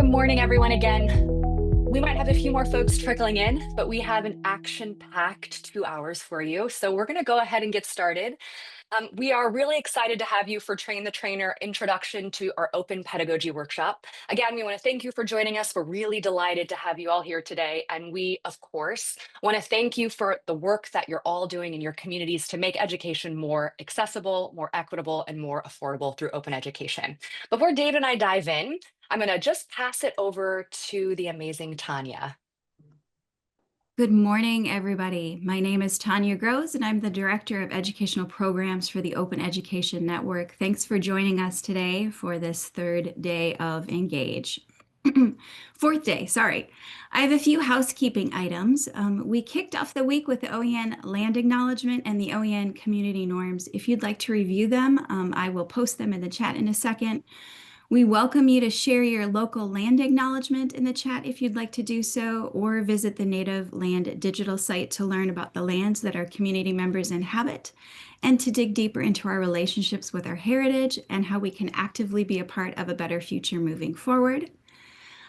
Good morning, everyone, again. We might have a few more folks trickling in, but we have an action-packed 2 hours for you. So we're going to go ahead and get started. We are really excited to have you for Train the Trainer Introduction to our Open Pedagogy Workshop. Again, we want to thank you for joining us. We're really delighted to have you all here today. And we, of course, want to thank you for the work that you're all doing in your communities to make education more accessible, more equitable, and more affordable through open education. Before Dave and I dive in, I'm going to just pass it over to the amazing Tanya. Good morning, everybody. My name is Tanya Groves, and I'm the Director of Educational Programs for the Open Education Network. Thanks for joining us today for this third day of Engage. Fourth day, sorry. I have a few housekeeping items. We kicked off the week with the OEN Land Acknowledgement and the OEN Community Norms. If you'd like to review them, I will post them in the chat in a second. We welcome you to share your local land acknowledgement in the chat if you'd like to do so, or visit the Native Land digital site to learn about the lands that our community members inhabit, and to dig deeper into our relationships with our heritage and how we can actively be a part of a better future moving forward.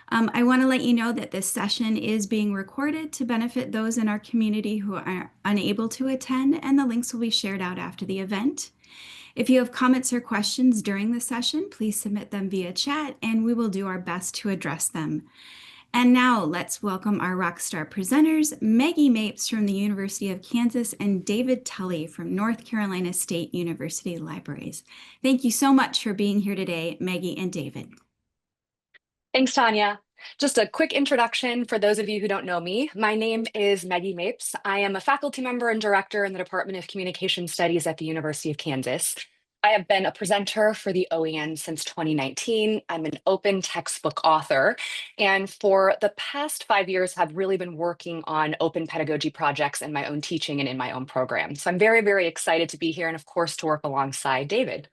I want to let you know that this session is being recorded to benefit those in our community who are unable to attend, and the links will be shared out after the event. If you have comments or questions during the session, please submit them via chat and we will do our best to address them. And now let's welcome our rockstar presenters, Meggie Mapes from the University of Kansas and David Tully from North Carolina State University Libraries. Thank you so much for being here today, Meggie and David. Thanks, Tanya. Just a quick introduction for those of you who don't know me. My name is Meggie Mapes. I am a faculty member and director in the Department of Communication Studies at the University of Kansas. I have been a presenter for the OEN since 2019. I'm an open textbook author, and for the past 5 years have really been working on open pedagogy projects in my own teaching and in my own program. So I'm very, very excited to be here and of course to work alongside David.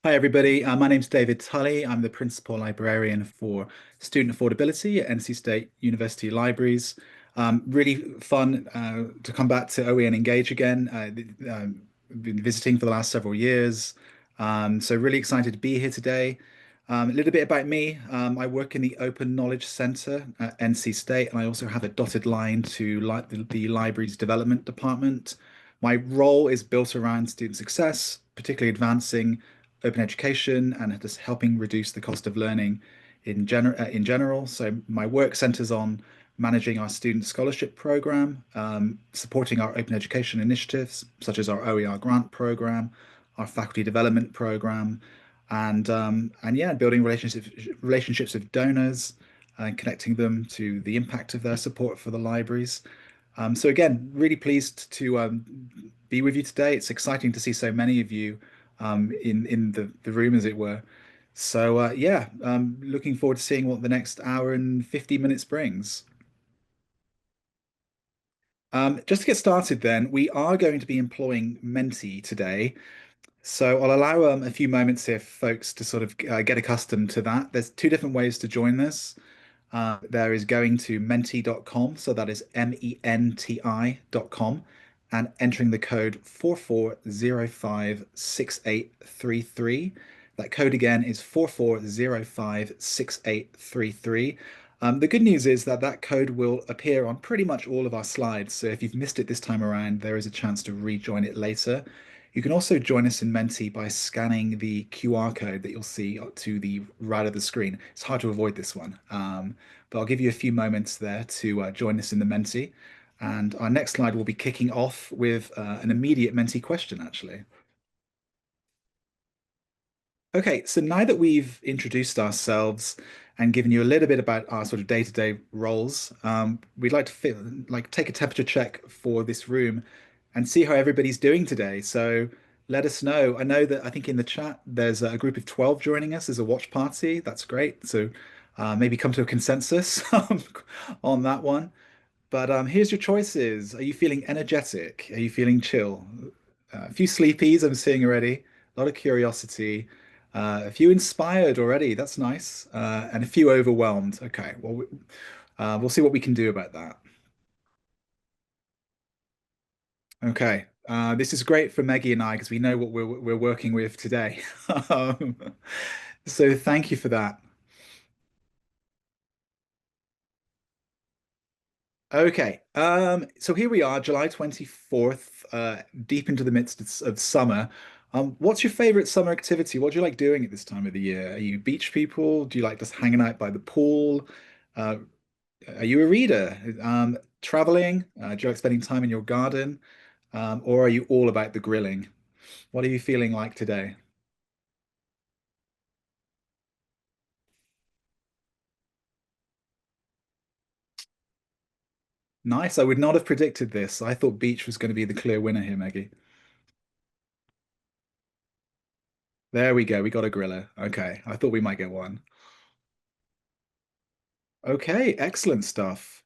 Hi, everybody. My name's David Tully. I'm the Principal Librarian for Student Affordability at NC State University Libraries. Really fun to come back to OEN Engage again. I've been visiting for the last several years. So really excited to be here today. A little bit about me. I work in the Open Knowledge Center at NC State, and I also have a dotted line to the library's development department. My role is built around student success, particularly advancing open education and just helping reduce the cost of learning in general. So my work centers on managing our student scholarship program, supporting our open education initiatives, such as our OER grant program, our faculty development program, and yeah, building relationships with donors and connecting them to the impact of their support for the libraries. So again, really pleased to be with you today. It's exciting to see so many of you in the room, as it were. So yeah, looking forward to seeing what the next hour and 50 minutes brings. Just to get started then, we are going to be employing Menti today. So I'll allow a few moments here for folks to sort of get accustomed to that. There's two different ways to join this. There is going to menti.com, so that is menti.com, and entering the code 44056833. That code again is 44056833. The good news is that that code will appear on pretty much all of our slides. So if you've missed it this time around, there is a chance to rejoin it later. You can also join us in Menti by scanning the QR code that you'll see to the right of the screen. It's hard to avoid this one, but I'll give you a few moments there to join us in the Menti. And our next slide will be kicking off with an immediate Menti question, actually. Okay, so now that we've introduced ourselves and given you a little bit about our sort of day-to-day roles, we'd like to take a temperature check for this room and see how everybody's doing today. So let us know. I think in the chat there's a group of 12 joining us as a watch party. That's great. So maybe come to a consensus on that one. But here's your choices. Are you feeling energetic? Are you feeling chill? A few sleepies I'm seeing already. A lot of curiosity. A few inspired already. That's nice. And a few overwhelmed. Okay. Well, we'll see what we can do about that. Okay. This is great for Meggie and I because we know what we're working with today. So thank you for that. Okay. So here we are, July 24th, deep into the midst of summer. What's your favorite summer activity? What do you like doing at this time of the year? Are you beach people? Do you like just hanging out by the pool? Uh, are you a reader? Traveling? Do you like spending time in your garden? Or are you all about the grilling? What are you feeling like today? Nice. I would not have predicted this. I thought beach was going to be the clear winner here, Maggie. There we go. We got a griller. Okay. I thought we might get one. Okay. Excellent stuff.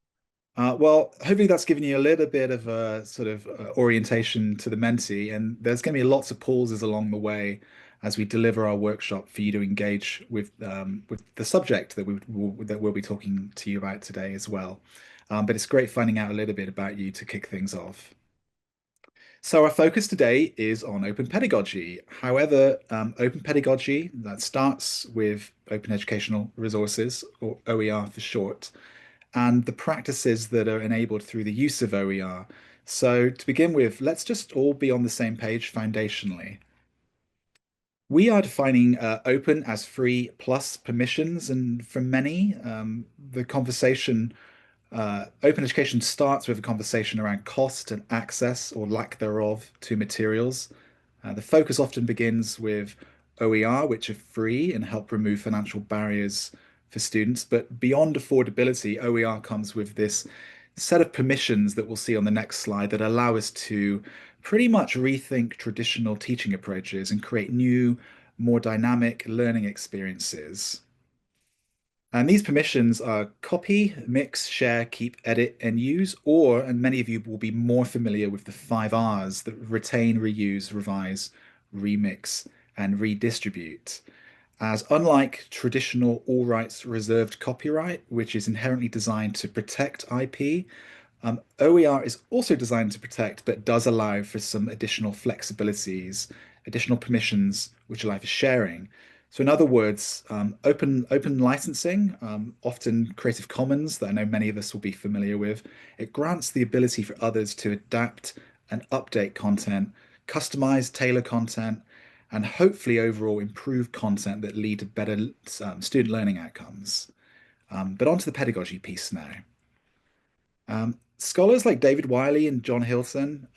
Well, hopefully that's given you a little bit of a sort of orientation to the Menti, and there's going to be lots of pauses along the way as we deliver our workshop for you to engage with the subject that we'll be talking to you about today as well. But it's great finding out a little bit about you to kick things off. So our focus today is on open pedagogy. However, open pedagogy that starts with open educational resources, or OER for short, and the practices that are enabled through the use of OER. So to begin with, let's just all be on the same page foundationally. We are defining open as free plus permissions, and for many, the conversation open education starts with a conversation around cost and access or lack thereof to materials. The focus often begins with OER, which are free and help remove financial barriers for students. But beyond affordability, OER comes with this set of permissions that we'll see on the next slide that allow us to pretty much rethink traditional teaching approaches and create new, more dynamic learning experiences. And these permissions are copy, mix, share, keep, edit, and use, or, and many of you will be more familiar with the five R's that retain, reuse, revise, remix, and redistribute. As unlike traditional all rights reserved copyright, which is inherently designed to protect IP, OER is also designed to protect, but does allow for some additional flexibilities, additional permissions, which allow for sharing. So, in other words, open licensing, often Creative Commons, that I know many of us will be familiar with, it grants the ability for others to adapt and update content, customize, tailor content, and hopefully overall improve content that lead to better student learning outcomes. But onto the pedagogy piece now. Scholars like David Wiley and John Hilton,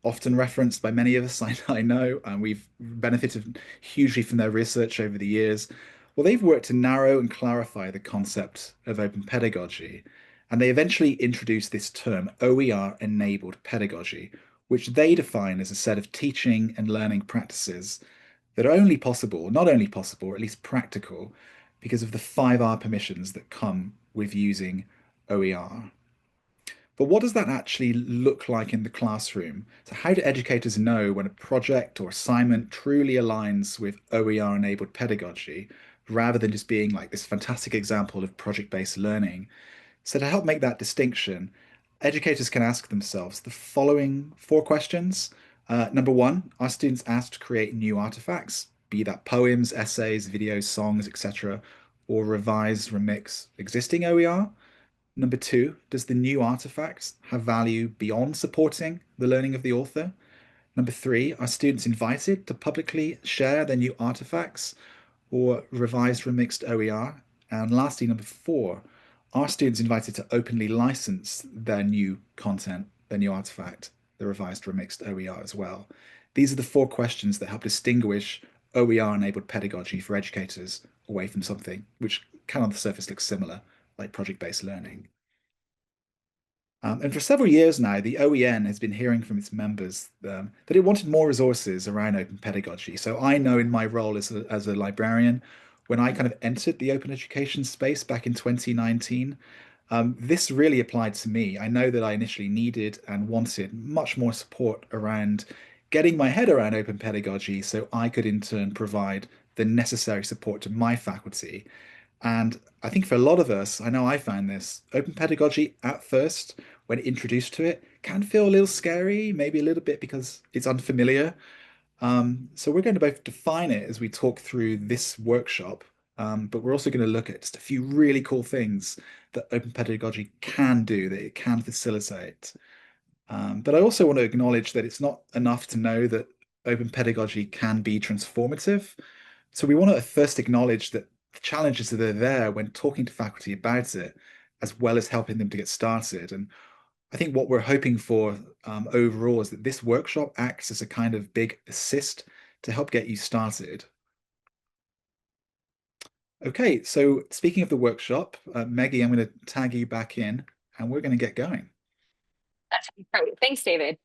often referenced by many of us, I know, and we've benefited hugely from their research over the years. Well, they've worked to narrow and clarify the concept of open pedagogy, and they eventually introduced this term, OER-enabled pedagogy, which they define as a set of teaching and learning practices that are only possible, not only possible, or at least practical, because of the five R permissions that come with using OER. But what does that actually look like in the classroom? So how do educators know when a project or assignment truly aligns with OER-enabled pedagogy, rather than just being like this fantastic example of project-based learning? So to help make that distinction, educators can ask themselves the following four questions. Number one, are students asked to create new artifacts, be that poems, essays, videos, songs, etc., or revise, remix existing OER? Number two, does the new artifact have value beyond supporting the learning of the author? Number three, are students invited to publicly share their new artifacts or revised remixed OER? And lastly, number four, are students invited to openly license their new content, their new artifact, the revised remixed OER as well? These are the four questions that help distinguish OER-enabled pedagogy for educators away from something which can on the surface look similar, like project-based learning. And for several years now, the OEN has been hearing from its members that it wanted more resources around open pedagogy. So I know in my role as a librarian, when I kind of entered the open education space back in 2019, this really applied to me. I know that I initially needed and wanted much more support around getting my head around open pedagogy so I could in turn provide the necessary support to my faculty. And I think for a lot of us, I know I found this, open pedagogy at first, when introduced to it, can feel a little scary, maybe a little bit because it's unfamiliar. So we're going to both define it as we talk through this workshop, but we're also going to look at just a few really cool things that open pedagogy can do, that it can facilitate. But I also want to acknowledge that it's not enough to know that open pedagogy can be transformative. So we want to first acknowledge that the challenges that are there when talking to faculty about it, as well as helping them to get started. And I think what we're hoping for overall is that this workshop acts as a kind of big assist to help get you started. Okay, so speaking of the workshop, Meggie, I'm going to tag you back in and we're going to get going. That's great. Thanks, David.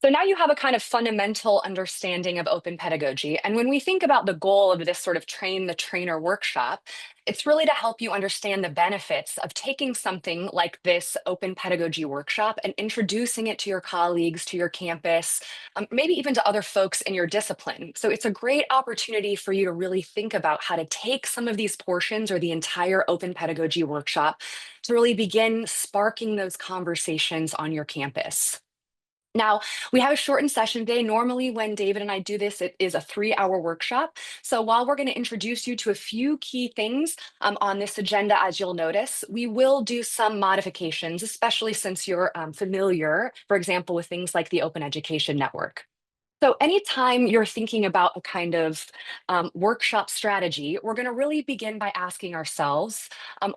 So now you have a kind of fundamental understanding of open pedagogy. And when we think about the goal of this sort of train the trainer workshop, it's really to help you understand the benefits of taking something like this open pedagogy workshop and introducing it to your colleagues, to your campus, maybe even to other folks in your discipline. So it's a great opportunity for you to really think about how to take some of these portions or the entire open pedagogy workshop to really begin sparking those conversations on your campus. Now, we have a shortened session today. Normally, when David and I do this, it is a 3-hour workshop. So while we're going to introduce you to a few key things on this agenda, as you'll notice, we will do some modifications, especially since you're familiar, for example, with things like the Open Education Network. So anytime you're thinking about a kind of workshop strategy, we're going to really begin by asking ourselves,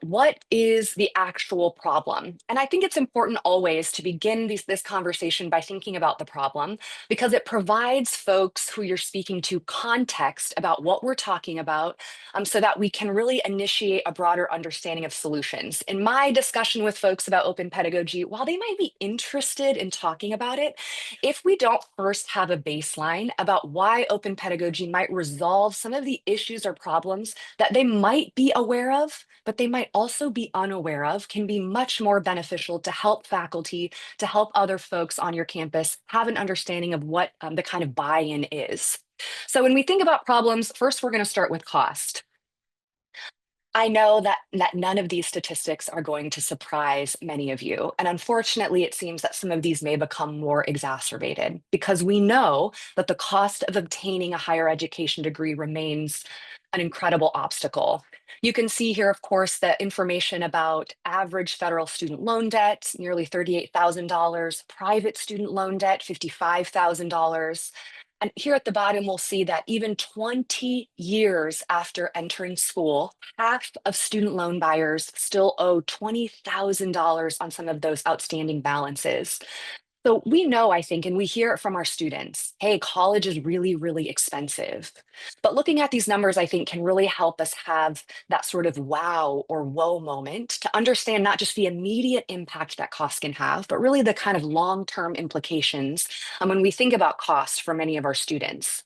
what is the actual problem? And I think it's important always to begin this conversation by thinking about the problem, because it provides folks who you're speaking to context about what we're talking about, so that we can really initiate a broader understanding of solutions. In my discussion with folks about open pedagogy, while they might be interested in talking about it, if we don't first have a baseline about why open pedagogy might resolve some of the issues or problems that they might be aware of, but they might also be unaware of, can be much more beneficial to help faculty, to help other folks on your campus have an understanding of what the kind of buy-in is. So when we think about problems, first we're going to start with cost. I know that none of these statistics are going to surprise many of you. And unfortunately, it seems that some of these may become more exacerbated because we know that the cost of obtaining a higher education degree remains an incredible obstacle. You can see here, of course, the information about average federal student loan debt, nearly $38,000, private student loan debt, $55,000. And here at the bottom, we'll see that even 20 years after entering school, half of student loan buyers still owe $20,000 on some of those outstanding balances. So we know, I think, and we hear it from our students, hey, college is really, really expensive. But looking at these numbers, I think, can really help us have that sort of wow or whoa moment to understand not just the immediate impact that cost can have, but really the kind of long-term implications when we think about cost for many of our students.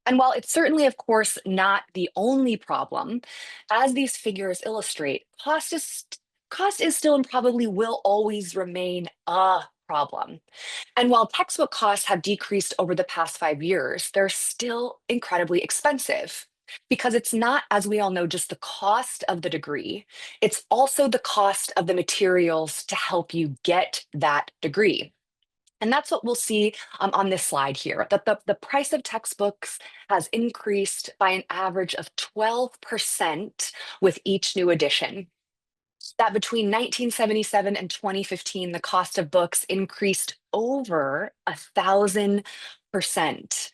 And while it's certainly, of course, not the only problem, as these figures illustrate, cost is still and probably will always remain a problem. And while textbook costs have decreased over the past 5 years, they're still incredibly expensive because it's not, as we all know, just the cost of the degree, it's also the cost of the materials to help you get that degree. And that's what we'll see on this slide here, that the price of textbooks has increased by an average of 12% with each new edition. That between 1977 and 2015, the cost of books increased over 1,000%.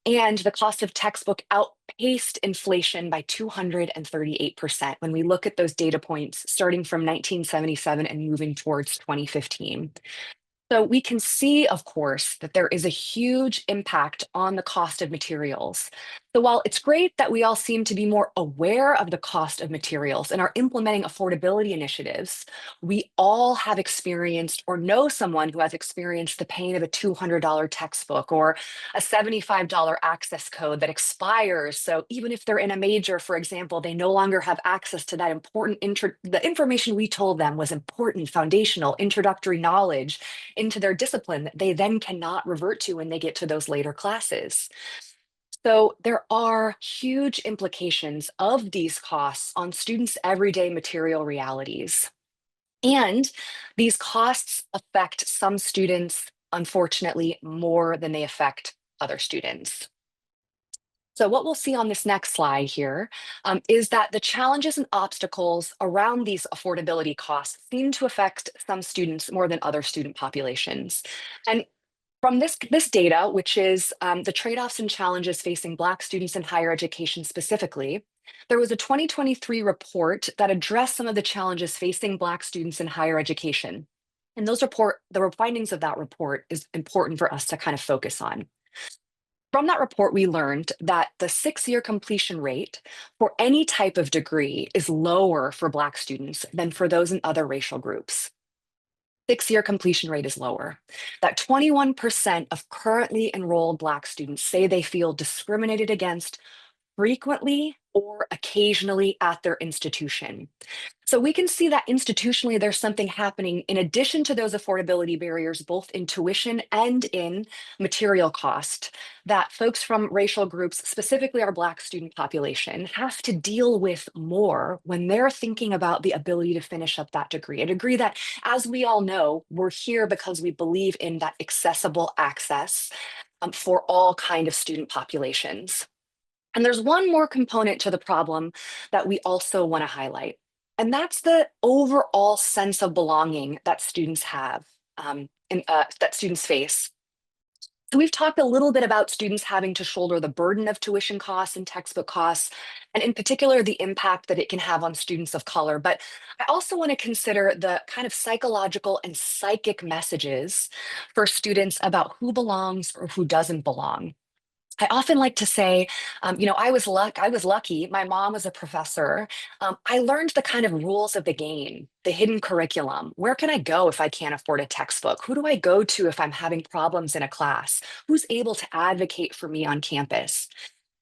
And the cost of textbook outpaced inflation by 238% when we look at those data points starting from 1977 and moving towards 2015. So we can see, of course, that there is a huge impact on the cost of materials. So while it's great that we all seem to be more aware of the cost of materials and are implementing affordability initiatives, we all have experienced or know someone who has experienced the pain of a $200 textbook or a $75 access code that expires. So even if they're in a major, for example, they no longer have access to that important the information we told them was important, foundational, introductory knowledge into their discipline that they then cannot revert to when they get to those later classes. So there are huge implications of these costs on students' everyday material realities. And these costs affect some students, unfortunately, more than they affect other students. So what we'll see on this next slide here is that the challenges and obstacles around these affordability costs seem to affect some students more than other student populations. And from this data, which is the trade-offs and challenges facing Black students in higher education specifically, there was a 2023 report that addressed some of the challenges facing Black students in higher education. And the findings of that report is important for us to kind of focus on. From that report, we learned that the 6-year completion rate for any type of degree is lower for Black students than for those in other racial groups. 6-year completion rate is lower. That 21% of currently enrolled Black students say they feel discriminated against frequently or occasionally at their institution. So we can see that institutionally there's something happening in addition to those affordability barriers, both in tuition and in material cost, that folks from racial groups, specifically our Black student population, have to deal with more when they're thinking about the ability to finish up that degree. A degree that, as we all know, we're here because we believe in that accessible access for all kind of student populations. And there's one more component to the problem that we also want to highlight, and that's the overall sense of belonging that students have, that students face. So we've talked a little bit about students having to shoulder the burden of tuition costs and textbook costs, and in particular, the impact that it can have on students of color. But I also want to consider the kind of psychological and psychic messages for students about who belongs or who doesn't belong. I often like to say, I was lucky. My mom was a professor. I learned the kind of rules of the game, the hidden curriculum. Where can I go if I can't afford a textbook? Who do I go to if I'm having problems in a class? Who's able to advocate for me on campus?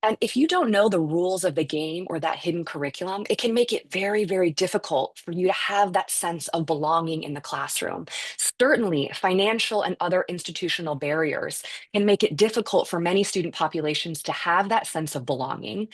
And if you don't know the rules of the game or that hidden curriculum, it can make it very, very difficult for you to have that sense of belonging in the classroom. Certainly, financial and other institutional barriers can make it difficult for many student populations to have that sense of belonging.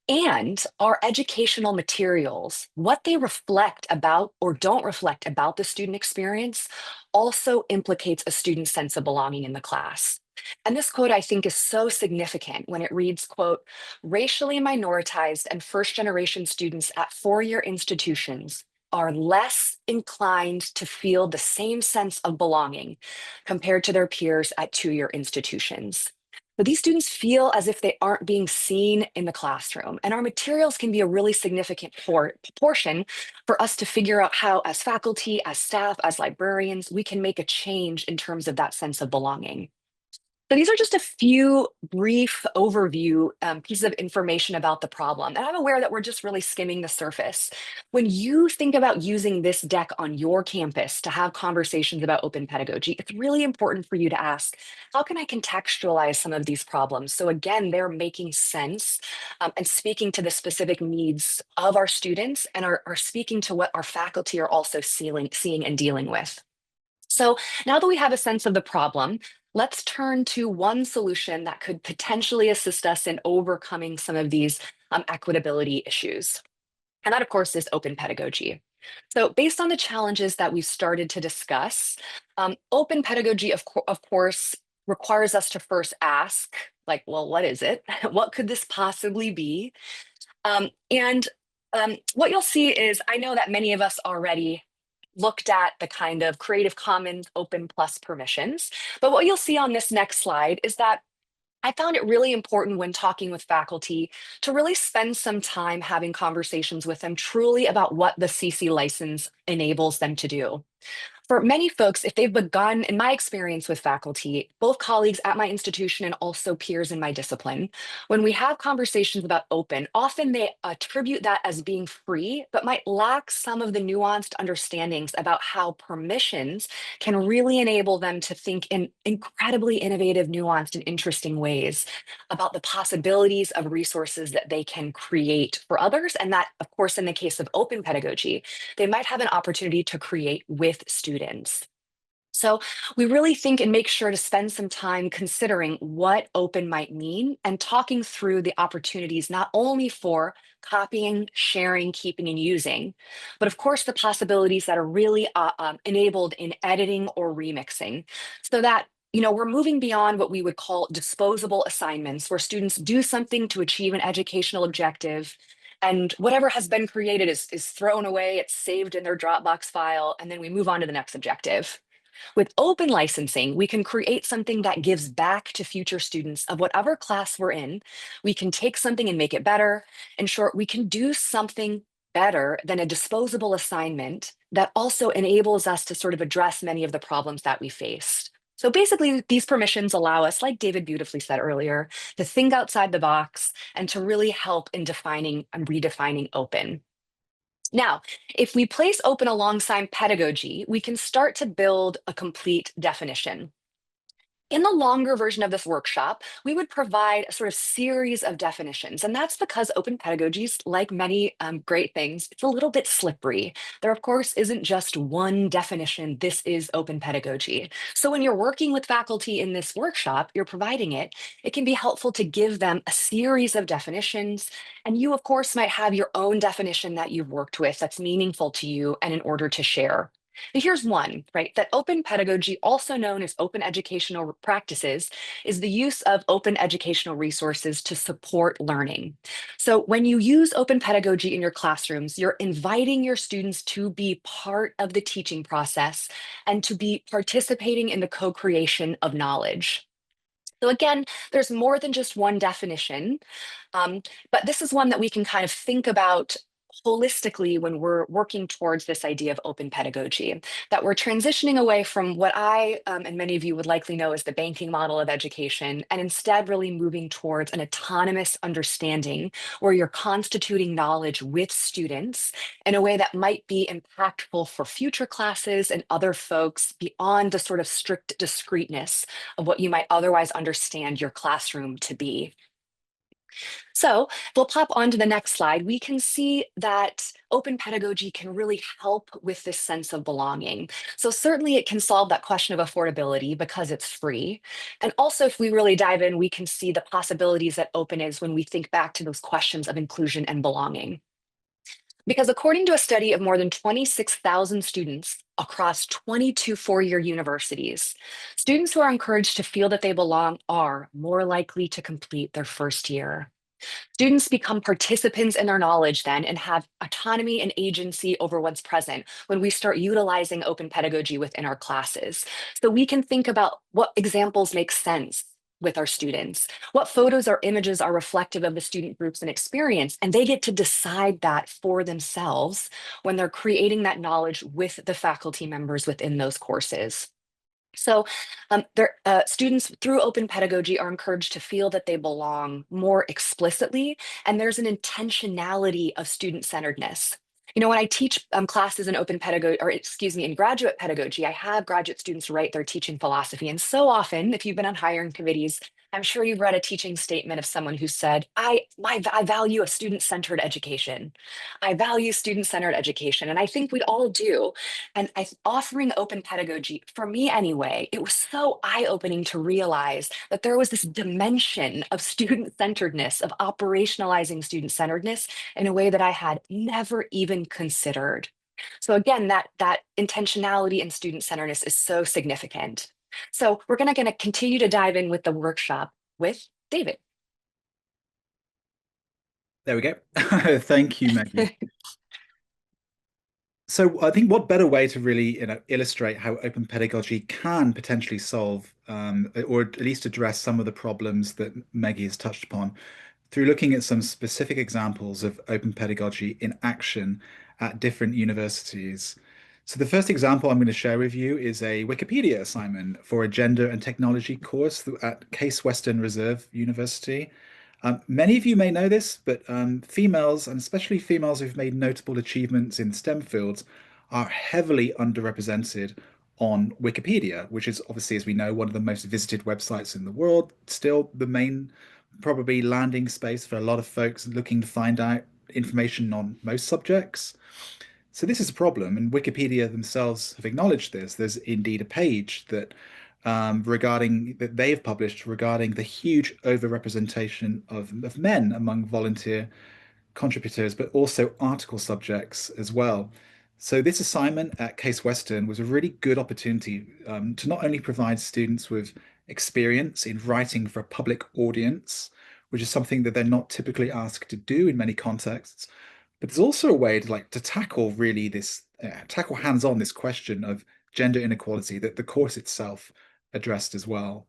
And our educational materials, what they reflect about or don't reflect about the student experience, also implicates a student's sense of belonging in the class. And this quote, I think, is so significant when it reads, quote, racially minoritized and first-generation students at four-year institutions are less inclined to feel the same sense of belonging compared to their peers at two-year institutions. But these students feel as if they aren't being seen in the classroom, and our materials can be a really significant portion for us to figure out how, as faculty, as staff, as librarians, we can make a change in terms of that sense of belonging. So these are just a few brief overview pieces of information about the problem. And I'm aware that we're just really skimming the surface. When you think about using this deck on your campus to have conversations about open pedagogy, it's really important for you to ask, how can I contextualize some of these problems? So again, they're making sense and speaking to the specific needs of our students and are speaking to what our faculty are also seeing and dealing with. So now that we have a sense of the problem, let's turn to one solution that could potentially assist us in overcoming some of these equitability issues. And that, of course, is open pedagogy. So based on the challenges that we've started to discuss, open pedagogy, of course, requires us to first ask, like, well, what is it? What could this possibly be? And what you'll see is, I know that many of us already looked at the kind of Creative Commons open plus permissions, but what you'll see on this next slide is that I found it really important when talking with faculty to really spend some time having conversations with them truly about what the CC license enables them to do. For many folks, if they've begun, in my experience with faculty, both colleagues at my institution and also peers in my discipline, when we have conversations about open, often they attribute that as being free, but might lack some of the nuanced understandings about how permissions can really enable them to think in incredibly innovative, nuanced, and interesting ways about the possibilities of resources that they can create for others. And that, of course, in the case of open pedagogy, they might have an opportunity to create with students. So we really think and make sure to spend some time considering what open might mean and talking through the opportunities not only for copying, sharing, keeping, and using, but of course the possibilities that are really enabled in editing or remixing, so that we're moving beyond what we would call disposable assignments, where students do something to achieve an educational objective, and whatever has been created is thrown away, it's saved in their Dropbox file, and then we move on to the next objective. With open licensing, we can create something that gives back to future students of whatever class we're in. We can take something and make it better. In short, we can do something better than a disposable assignment that also enables us to sort of address many of the problems that we faced. So basically, these permissions allow us, like David beautifully said earlier, to think outside the box and to really help in defining and redefining open. Now, if we place open alongside pedagogy, we can start to build a complete definition. In the longer version of this workshop, we would provide a sort of series of definitions, and that's because open pedagogies, like many great things, it's a little bit slippery. There, of course, isn't just one definition, this is open pedagogy. So when you're working with faculty in this workshop, you're providing it, it can be helpful to give them a series of definitions, and you, of course, might have your own definition that you've worked with that's meaningful to you and in order to share. And here's one, right? That open pedagogy, also known as open educational practices, is the use of open educational resources to support learning. So when you use open pedagogy in your classrooms, you're inviting your students to be part of the teaching process and to be participating in the co-creation of knowledge. So again, there's more than just one definition, but this is one that we can kind of think about holistically when we're working towards this idea of open pedagogy, that we're transitioning away from what I and many of you would likely know as the banking model of education, and instead really moving towards an autonomous understanding where you're constituting knowledge with students in a way that might be impactful for future classes and other folks beyond the sort of strict discreteness of what you might otherwise understand your classroom to be. So if we'll pop on to the next slide, we can see that open pedagogy can really help with this sense of belonging. So certainly it can solve that question of affordability because it's free. And also, if we really dive in, we can see the possibilities that open is when we think back to those questions of inclusion and belonging. Because according to a study of more than 26,000 students across 22 four-year universities, students who are encouraged to feel that they belong are more likely to complete their first year. Students become participants in their knowledge then and have autonomy and agency over what's present when we start utilizing open pedagogy within our classes. So we can think about what examples make sense with our students, what photos or images are reflective of the student groups and experience, and they get to decide that for themselves when they're creating that knowledge with the faculty members within those courses. So students through open pedagogy are encouraged to feel that they belong more explicitly, and there's an intentionality of student-centeredness. When I teach classes in open pedagogy, or excuse me, in graduate pedagogy, I have graduate students write their teaching philosophy. And so often, if you've been on hiring committees, I'm sure you've read a teaching statement of someone who said, I value a student-centered education. I value student-centered education. And I think we all do. And offering open pedagogy, for me anyway, it was so eye-opening to realize that there was this dimension of student-centeredness, of operationalizing student-centeredness in a way that I had never even considered. So again, that intentionality and student-centeredness is so significant. So we're gonna continue to dive in with the workshop with David. There we go. Thank you, Meggie. So I think what better way to really, illustrate how open pedagogy can potentially solve, or at least address some of the problems that Meggie has touched upon, through looking at some specific examples of open pedagogy in action at different universities. So the first example I'm going to share with you is a Wikipedia assignment for a gender and technology course at Case Western Reserve University. Many of you may know this, but females, and especially females who've made notable achievements in STEM fields, are heavily underrepresented on Wikipedia, which is obviously, as we know, one of the most visited websites in the world, still the main probably landing space for a lot of folks looking to find out information on most subjects. So this is a problem, and Wikipedia themselves have acknowledged this. There's indeed a page that regarding that they've published regarding the huge overrepresentation of men among volunteer contributors, but also article subjects as well. So this assignment at Case Western was a really good opportunity to not only provide students with experience in writing for a public audience, which is something that they're not typically asked to do in many contexts, but there's also a way to to tackle really this tackle hands-on this question of gender inequality that the course itself addressed as well.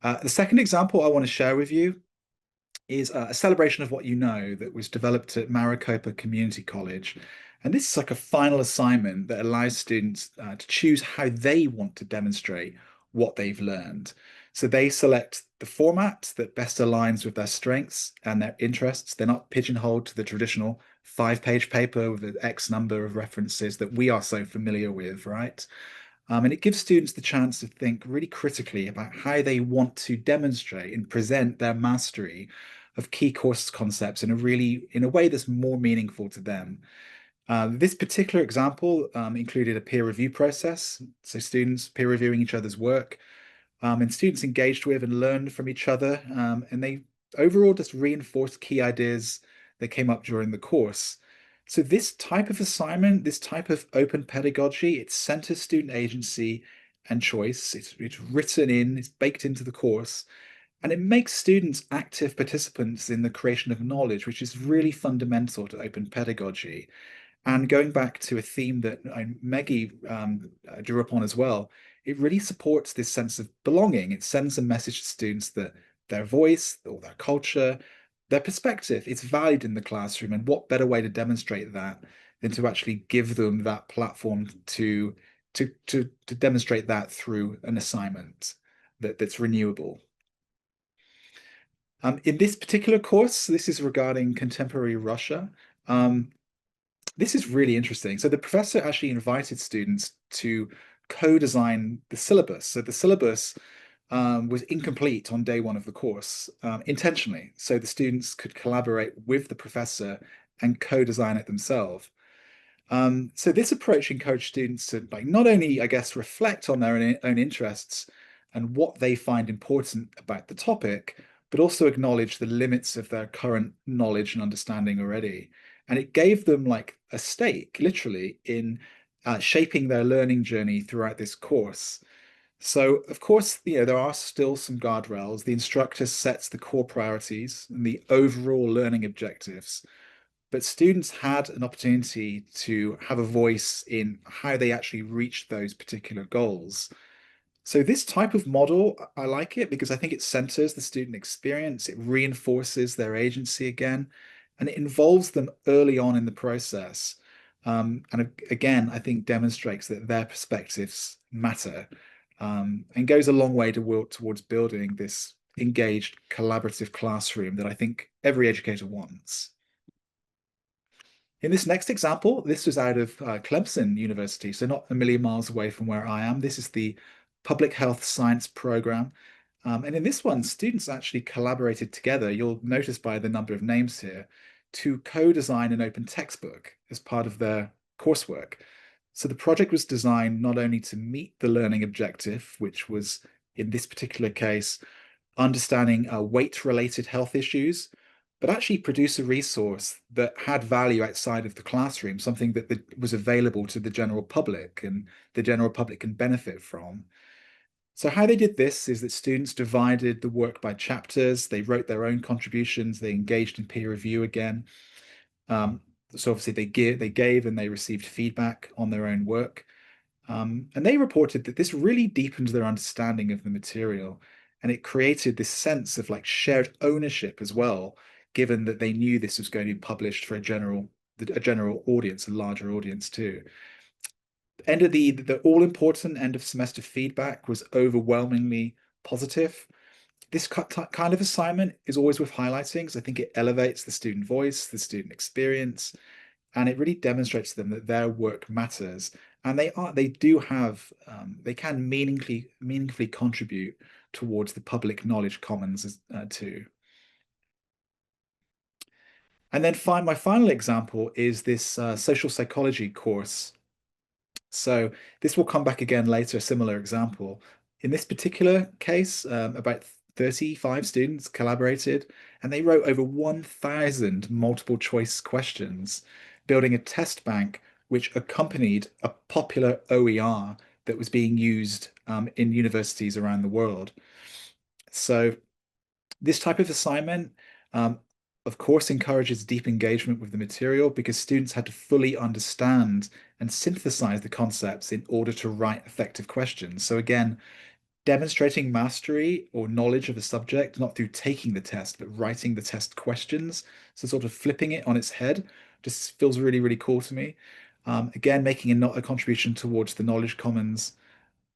The second example I want to share with you is a celebration of what you know that was developed at Maricopa Community College. And this is like a final assignment that allows students to choose how they want to demonstrate what they've learned. So they select the format that best aligns with their strengths and their interests. They're not pigeonholed to the traditional 5-page paper with an X number of references that we are so familiar with, right? And it gives students the chance to think really critically about how they want to demonstrate and present their mastery of key course concepts in a way that's more meaningful to them. This particular example included a peer review process, so students peer reviewing each other's work, and students engaged with and learned from each other, and they overall just reinforced key ideas that came up during the course. So this type of assignment, this type of open pedagogy, it centers student agency and choice. It's written in, it's baked into the course, and it makes students active participants in the creation of knowledge, which is really fundamental to open pedagogy. And going back to a theme that Meggie drew upon as well, it really supports this sense of belonging. It sends a message to students that their voice or their culture, their perspective, is valued in the classroom. And what better way to demonstrate that than to actually give them that platform to demonstrate that through an assignment that's renewable. In this particular course, this is regarding contemporary Russia. This is really interesting. So the professor actually invited students to co-design the syllabus. So the syllabus was incomplete on day one of the course, intentionally, so the students could collaborate with the professor and co-design it themselves. So this approach encouraged students to not only, I guess, reflect on their own interests and what they find important about the topic, but also acknowledge the limits of their current knowledge and understanding already. And it gave them like a stake, literally, in shaping their learning journey throughout this course. So, of course, there are still some guardrails. The instructor sets the core priorities and the overall learning objectives, but students had an opportunity to have a voice in how they actually reach those particular goals. So this type of model, I like it because I think it centers the student experience, it reinforces their agency again, and it involves them early on in the process. And again, I think demonstrates that their perspectives matter, and goes a long way to work towards building this engaged, collaborative classroom that I think every educator wants. In this next example, this was out of Clemson University, so not a million miles away from where I am. This is the Public Health Science program. And in this one, students actually collaborated together, you'll notice by the number of names here, to co-design an open textbook as part of their coursework. So the project was designed not only to meet the learning objective, which was, in this particular case, understanding weight-related health issues, but actually produce a resource that had value outside of the classroom, something that was available to the general public and the general public can benefit from. So how they did this is that students divided the work by chapters, they wrote their own contributions, they engaged in peer review again. So obviously they gave and they received feedback on their own work. And they reported that this really deepened their understanding of the material, and it created this sense of like shared ownership as well, given that they knew this was going to be published for a general audience, a larger audience too. End of the all-important end of semester feedback was overwhelmingly positive. This kind of assignment is always worth highlighting because I think it elevates the student voice, the student experience, and it really demonstrates to them that their work matters, and they can meaningfully contribute towards the public knowledge commons too. And then my final example is this social psychology course. So this will come back again later, a similar example. In this particular case, about 35 students collaborated and they wrote over 1,000 multiple choice questions. building a test bank which accompanied a popular OER that was being used in universities around the world. So this type of assignment, um, of course, encourages deep engagement with the material because students had to fully understand and synthesize the concepts in order to write effective questions. So again, demonstrating mastery or knowledge of a subject, not through taking the test, but writing the test questions. So sort of flipping it on its head just feels really, really cool to me. Again, making a contribution towards the knowledge commons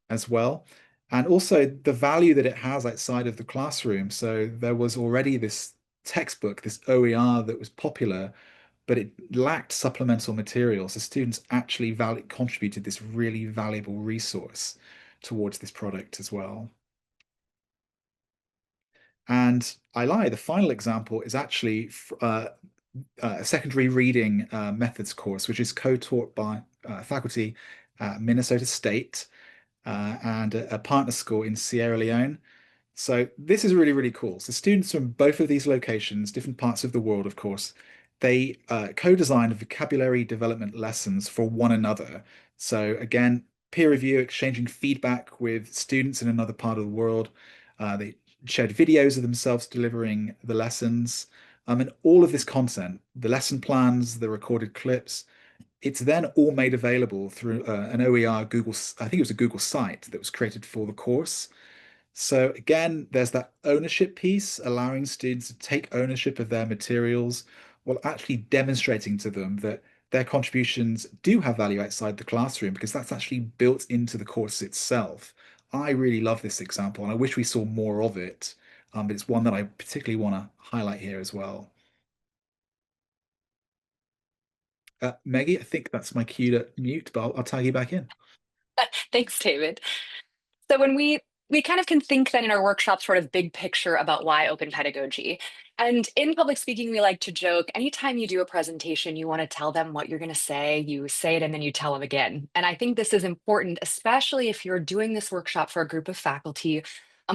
as well. And also the value that it has outside of the classroom. So there was already this textbook, this OER that was popular, but it lacked supplemental material. So students actually contributed this really valuable resource towards this product as well. And I lie, the final example is actually a secondary reading methods course, which is co-taught by faculty at Minnesota State and a partner school in Sierra Leone. So this is really, really cool. So students from both of these locations, different parts of the world, of course, they co-designed vocabulary development lessons for one another. So again, peer review, exchanging feedback with students in another part of the world. They shared videos of themselves delivering the lessons. And all of this content, the lesson plans, the recorded clips, it's then all made available through an OER Google, I think it was a Google site that was created for the course. So again, there's that ownership piece, allowing students to take ownership of their materials while actually demonstrating to them that their contributions do have value outside the classroom because that's actually built into the course itself. I really love this example and I wish we saw more of it, but it's one that I particularly want to highlight here as well. Meggie, I think that's my cue to mute, but I'll tag you back in. Thanks, David. So when we kind of can think then in our workshop sort of big picture about why open pedagogy. And in public speaking, we like to joke, anytime you do a presentation, you want to tell them what you're going to say, you say it and then you tell them again. And I think this is important, especially if you're doing this workshop for a group of faculty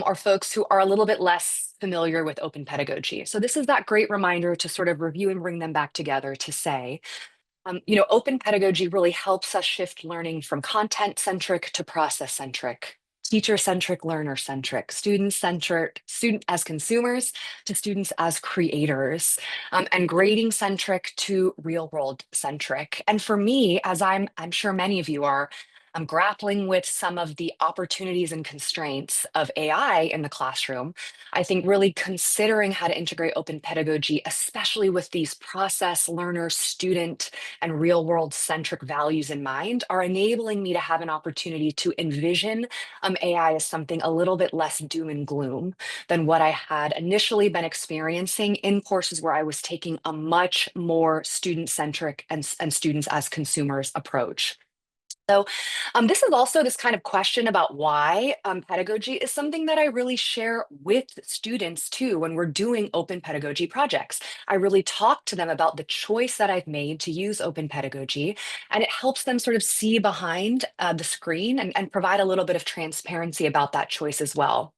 or folks who are a little bit less familiar with open pedagogy. So this is that great reminder to sort of review and bring them back together to say, open pedagogy really helps us shift learning from content-centric to process-centric, teacher-centric, learner-centric, student-centric, student as consumers to students as creators, and grading-centric to real-world-centric. And for me, as I'm sure many of you are, I'm grappling with some of the opportunities and constraints of AI in the classroom. I think really considering how to integrate open pedagogy, especially with these process, learner, student, and real world centric values in mind, are enabling me to have an opportunity to envision AI as something a little bit less doom and gloom than what I had initially been experiencing in courses where I was taking a much more student centric and students as consumers approach. So this is also this kind of question about why pedagogy is something that I really share with students too when we're doing open pedagogy projects. I really talk to them about the choice that I've made to use open pedagogy, and it helps them sort of see behind the screen and provide a little bit of transparency about that choice as well.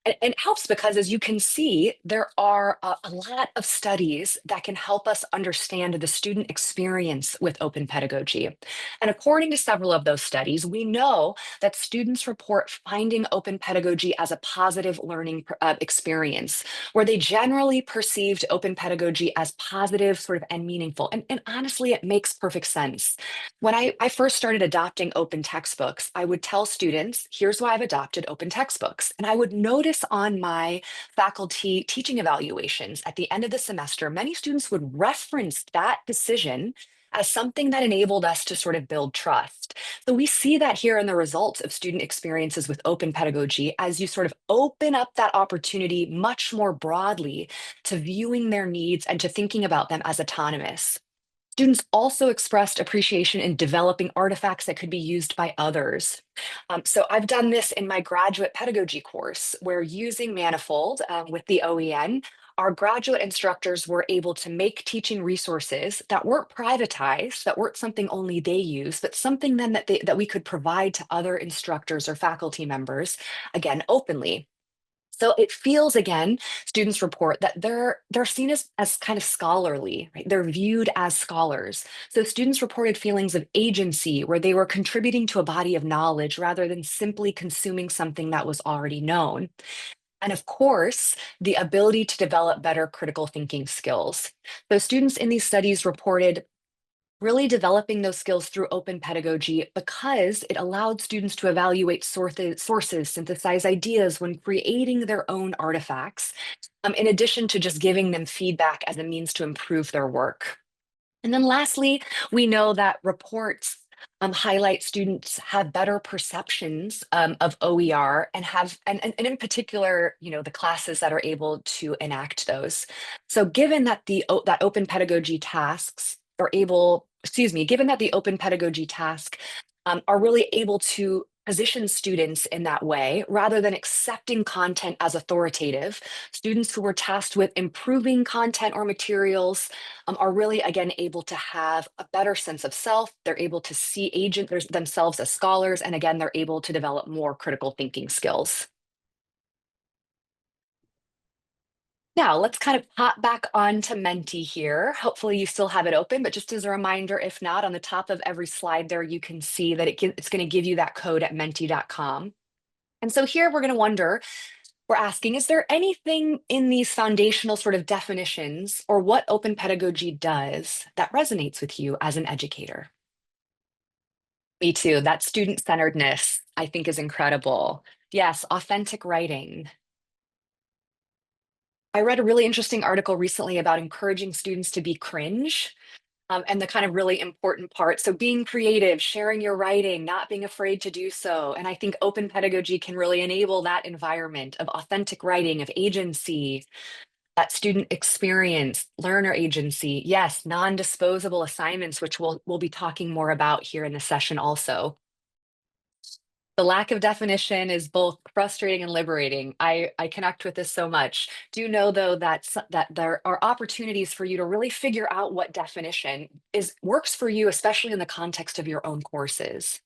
And it helps because, as you can see, there are a lot of studies that can help us understand the student experience with open pedagogy. And according to several of those studies, we know that students report finding open pedagogy as a positive learning experience, where they generally perceived open pedagogy as positive, sort of, and meaningful. And honestly, it makes perfect sense. When I first started adopting open textbooks, I would tell students, here's why I've adopted open textbooks. And I would notice on my faculty teaching evaluations at the end of the semester, many students would reference that decision as something that enabled us to sort of build trust. So we see that here in the results of student experiences with open pedagogy as you sort of open up that opportunity much more broadly to viewing their needs and to thinking about them as autonomous. Students also expressed appreciation in developing artifacts that could be used by others. So I've done this in my graduate pedagogy course, where using Manifold with the OEN, our graduate instructors were able to make teaching resources that weren't privatized, that weren't something only they use, but something then that we could provide to other instructors or faculty members, again, openly. So it feels, again, students report that they're seen as kind of scholarly, right? They're viewed as scholars. So students reported feelings of agency where they were contributing to a body of knowledge rather than simply consuming something that was already known. And of course, the ability to develop better critical thinking skills. So students in these studies reported really developing those skills through open pedagogy because it allowed students to evaluate sources, synthesize ideas when creating their own artifacts, in addition to just giving them feedback as a means to improve their work. And then lastly, we know that reports highlight students have better perceptions of OER and and in particular, the classes that are able to enact those. So given that that open pedagogy tasks are able, excuse me, given that the open pedagogy task are really able to position students in that way rather than accepting content as authoritative, students who were tasked with improving content or materials are really, again, able to have a better sense of self. They're able to see themselves as scholars, and again, they're able to develop more critical thinking skills. Now, let's kind of pop back onto Menti here. Hopefully you still have it open, but just as a reminder, if not, on the top of every slide there, you can see that it's going to give you that code at menti.com. And so here we're asking, is there anything in these foundational sort of definitions or what open pedagogy does that resonates with you as an educator? Me too. That student-centeredness, I think, is incredible. Yes, authentic writing. I read a really interesting article recently about encouraging students to be cringe, and the kind of really important part. So being creative, sharing your writing, not being afraid to do so. And I think open pedagogy can really enable that environment of authentic writing, of agency, that student experience, learner agency. Yes, non-disposable assignments, which we'll be talking more about here in the session also. The lack of definition is both frustrating and liberating. I connect with this so much. Do know though that there are opportunities for you to really figure out what definition works for you, especially in the context of your own courses.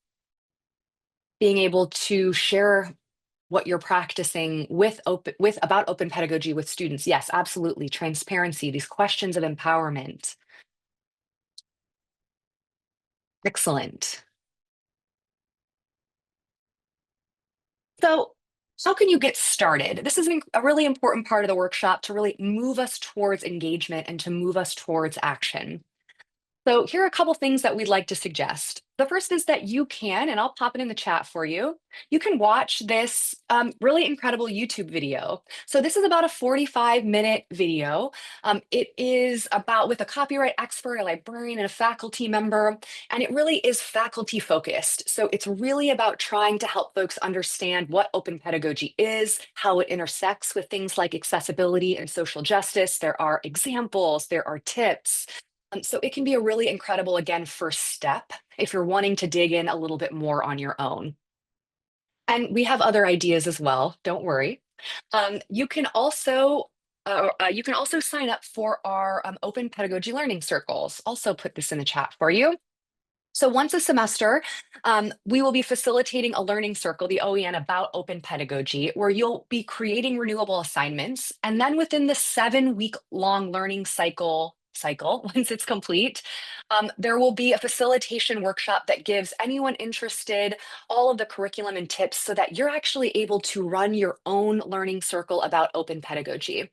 Being able to share what you're practicing about open pedagogy with students. Yes, absolutely. Transparency, these questions of empowerment. Excellent. So, how can you get started? This is a really important part of the workshop to really move us towards engagement and to move us towards action. So here are a couple things that we'd like to suggest. The first is that you can, and I'll pop it in the chat for you, you can watch this really incredible YouTube video. So this is about a 45-minute video. It is about with a copyright expert, a librarian, and a faculty member, and it really is faculty focused. So it's really about trying to help folks understand what open pedagogy is, how it intersects with things like accessibility and social justice. There are examples, there are tips. So it can be a really incredible, again, first step if you're wanting to dig in a little bit more on your own. And we have other ideas as well, don't worry. You can also sign up for our open pedagogy learning circles. Also put this in the chat for you. So once a semester, we will be facilitating a learning circle, the OEN, about open pedagogy, where you'll be creating renewable assignments. And then within the 7-week long learning cycle, once it's complete, there will be a facilitation workshop that gives anyone interested all of the curriculum and tips so that you're actually able to run your own learning circle about open pedagogy.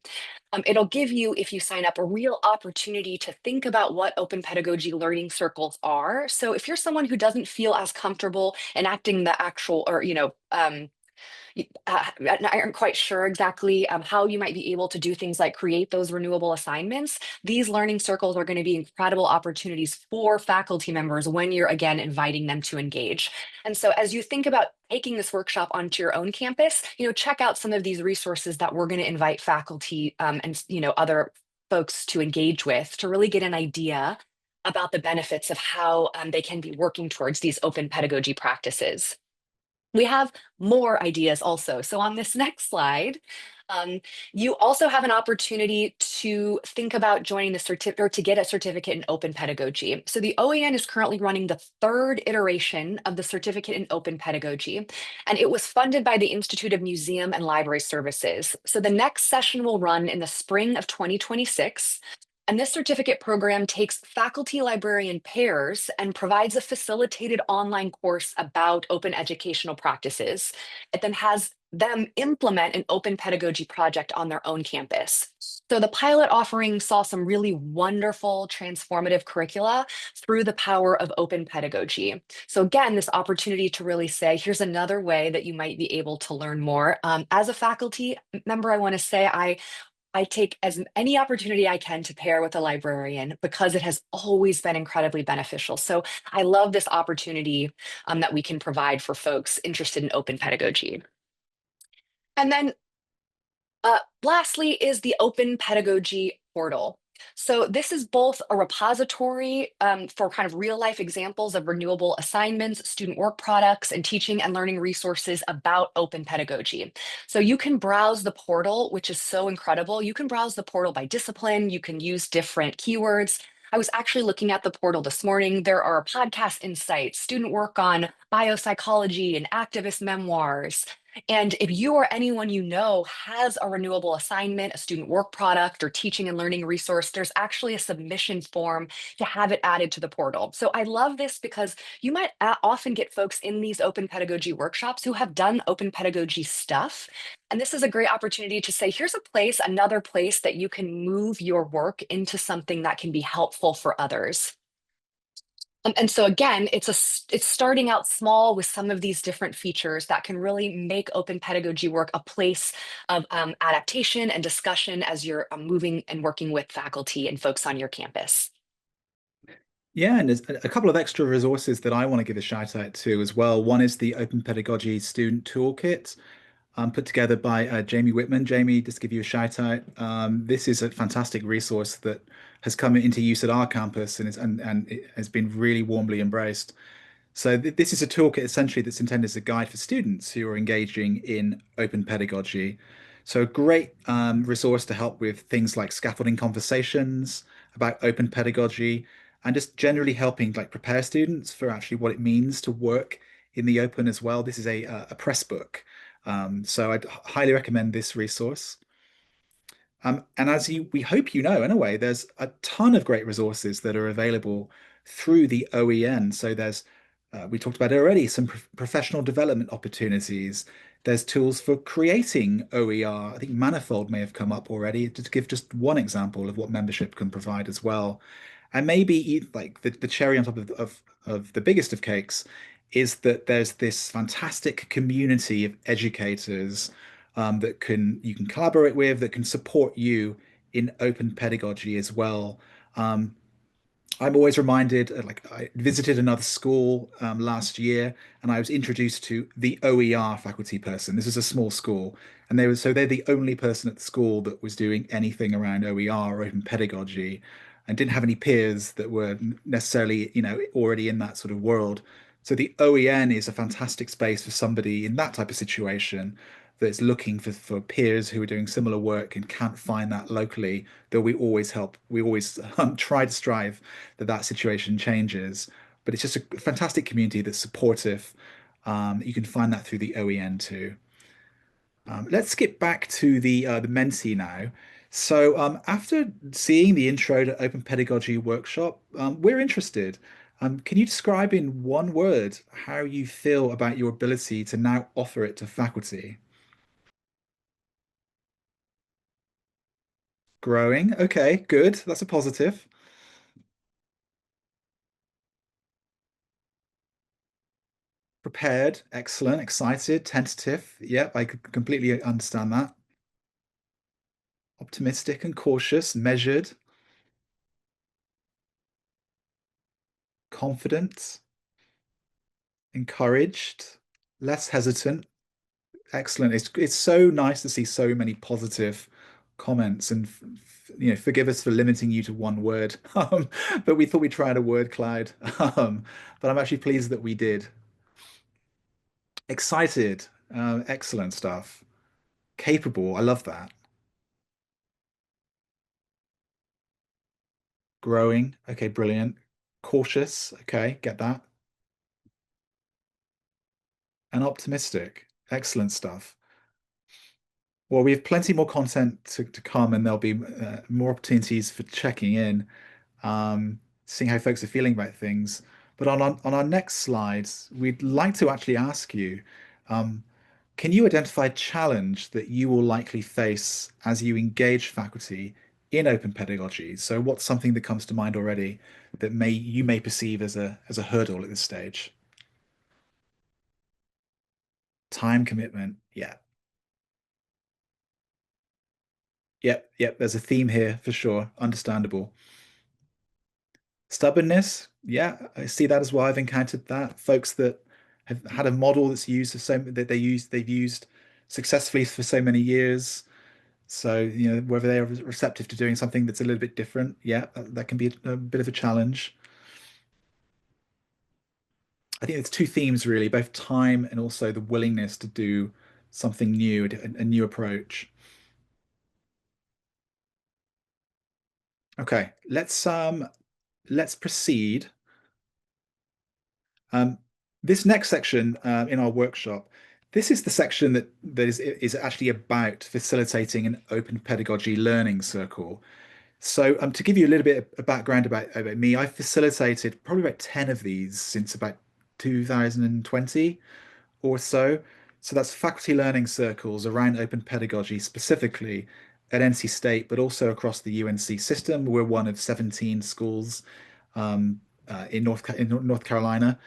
It'll give you, if you sign up, a real opportunity to think about what open pedagogy learning circles are. So if you're someone who doesn't feel as comfortable enacting the actual, or, aren't quite sure exactly how you might be able to do things like create those renewable assignments, these learning circles are going to be incredible opportunities for faculty members when you're, again, inviting them to engage. And so as you think about taking this workshop onto your own campus, check out some of these resources that we're going to invite faculty and other folks to engage with to really get an idea about the benefits of how they can be working towards these open pedagogy practices. We have more ideas also. So on this next slide, um, you also have an opportunity to think about joining the certificate or to get a certificate in open pedagogy. So the OEN is currently running the third iteration of the certificate in open pedagogy, and it was funded by the Institute of Museum and Library Services. So the next session will run in the spring of 2026. And this certificate program takes faculty librarian pairs and provides a facilitated online course about open educational practices. It then has them implement an open pedagogy project on their own campus. So the pilot offering saw some really wonderful transformative curricula through the power of open pedagogy. So again, this opportunity to really say, here's another way that you might be able to learn more. As a faculty member, I want to say I take as any opportunity I can to pair with a librarian because it has always been incredibly beneficial. So I love this opportunity that we can provide for folks interested in open pedagogy. And then lastly is the Open Pedagogy Portal. So this is both a repository for kind of real life examples of renewable assignments, student work products, and teaching and learning resources about open pedagogy. So you can browse the portal, which is so incredible. You can browse the portal by discipline. You can use different keywords. I was actually looking at the portal this morning. There are podcast insights, student work on biopsychology and activist memoirs. And if you or anyone you know has a renewable assignment, a student work product, or teaching and learning resource, there's actually a submission form to have it added to the portal. So I love this because you might often get folks in these open pedagogy workshops who have done open pedagogy stuff. And this is a great opportunity to say, here's a place, another place that you can move your work into something that can be helpful for others. And so again, it's starting out small with some of these different features that can really make open pedagogy work a place of adaptation and discussion as you're moving and working with faculty and folks on your campus. Yeah, and there's a couple of extra resources that I want to give a shout out to as well. One is the Open Pedagogy Student Toolkit, put together by Jamie Whitman. Jamie, just to give you a shout out. This is a fantastic resource that has come into use at our campus and it has been really warmly embraced. So this is a toolkit essentially that's intended as a guide for students who are engaging in open pedagogy. So a great resource to help with things like scaffolding conversations about open pedagogy and just generally helping like prepare students for actually what it means to work in the open as well. This is a press book. So I'd highly recommend this resource. And as we hope you know, anyway, there's a ton of great resources that are available through the OEN. So we talked about it already, some professional development opportunities. There's tools for creating OER. I think Manifold may have come up already, to give just one example of what membership can provide as well. And maybe like the cherry on top of the biggest of cakes is that there's this fantastic community of educators that you can collaborate with, that can support you in open pedagogy as well. Um, I'm always reminded, like I visited another school last year, and I was introduced to the OER faculty person. This is a small school, and they're the only person at the school that was doing anything around OER or open pedagogy, and didn't have any peers that were necessarily, already in that sort of world. So the OEN is a fantastic space for somebody in that type of situation that's looking for peers who are doing similar work and can't find that locally, that we always help. We always try to strive that situation changes. But it's just a fantastic community that's supportive. You can find that through the OEN too. Let's skip back to the Mentee now. So after seeing the Intro to Open Pedagogy workshop, we're interested. Can you describe in one word how you feel about your ability to now offer it to faculty? Growing. Okay, good. That's a positive. Prepared. Excellent. Excited. Tentative. Yep, I could completely understand that. Optimistic and cautious. Measured. Confident. Encouraged. Less hesitant. Excellent. It's so nice to see so many positive comments and forgive us for limiting you to one word. But we thought we'd try out a word cloud. But I'm actually pleased that we did. Excited. Excellent stuff. Capable. I love that. Growing. Okay, brilliant. Cautious. Okay, get that. And optimistic. Excellent stuff. Well, we have plenty more content to come, and there'll be more opportunities for checking in, seeing how folks are feeling about things. But on our next slides, we'd like to actually ask you, um, can you identify a challenge that you will likely face as you engage faculty in open pedagogy? So what's something that comes to mind already that you may perceive as a hurdle at this stage? Time commitment. Yeah. Yep, yep. There's a theme here for sure. Understandable. Stubbornness. Yeah, I see that as well. I've encountered that. Folks that have had a model that's used for that they've used successfully for so many years. So, whether they are receptive to doing something that's a little bit different, yeah, that can be a bit of a challenge. I think it's two themes really, both time and also the willingness to do something new, a new approach. Okay, let's proceed. Um, this next section in our workshop, this is the section that is actually about facilitating an open pedagogy learning circle. So, to give you a little bit of background about me, I've facilitated probably about 10 of these since about 2020 or so. So that's faculty learning circles around open pedagogy, specifically at NC State, but also across the UNC system. We're one of 17 schools in North Carolina.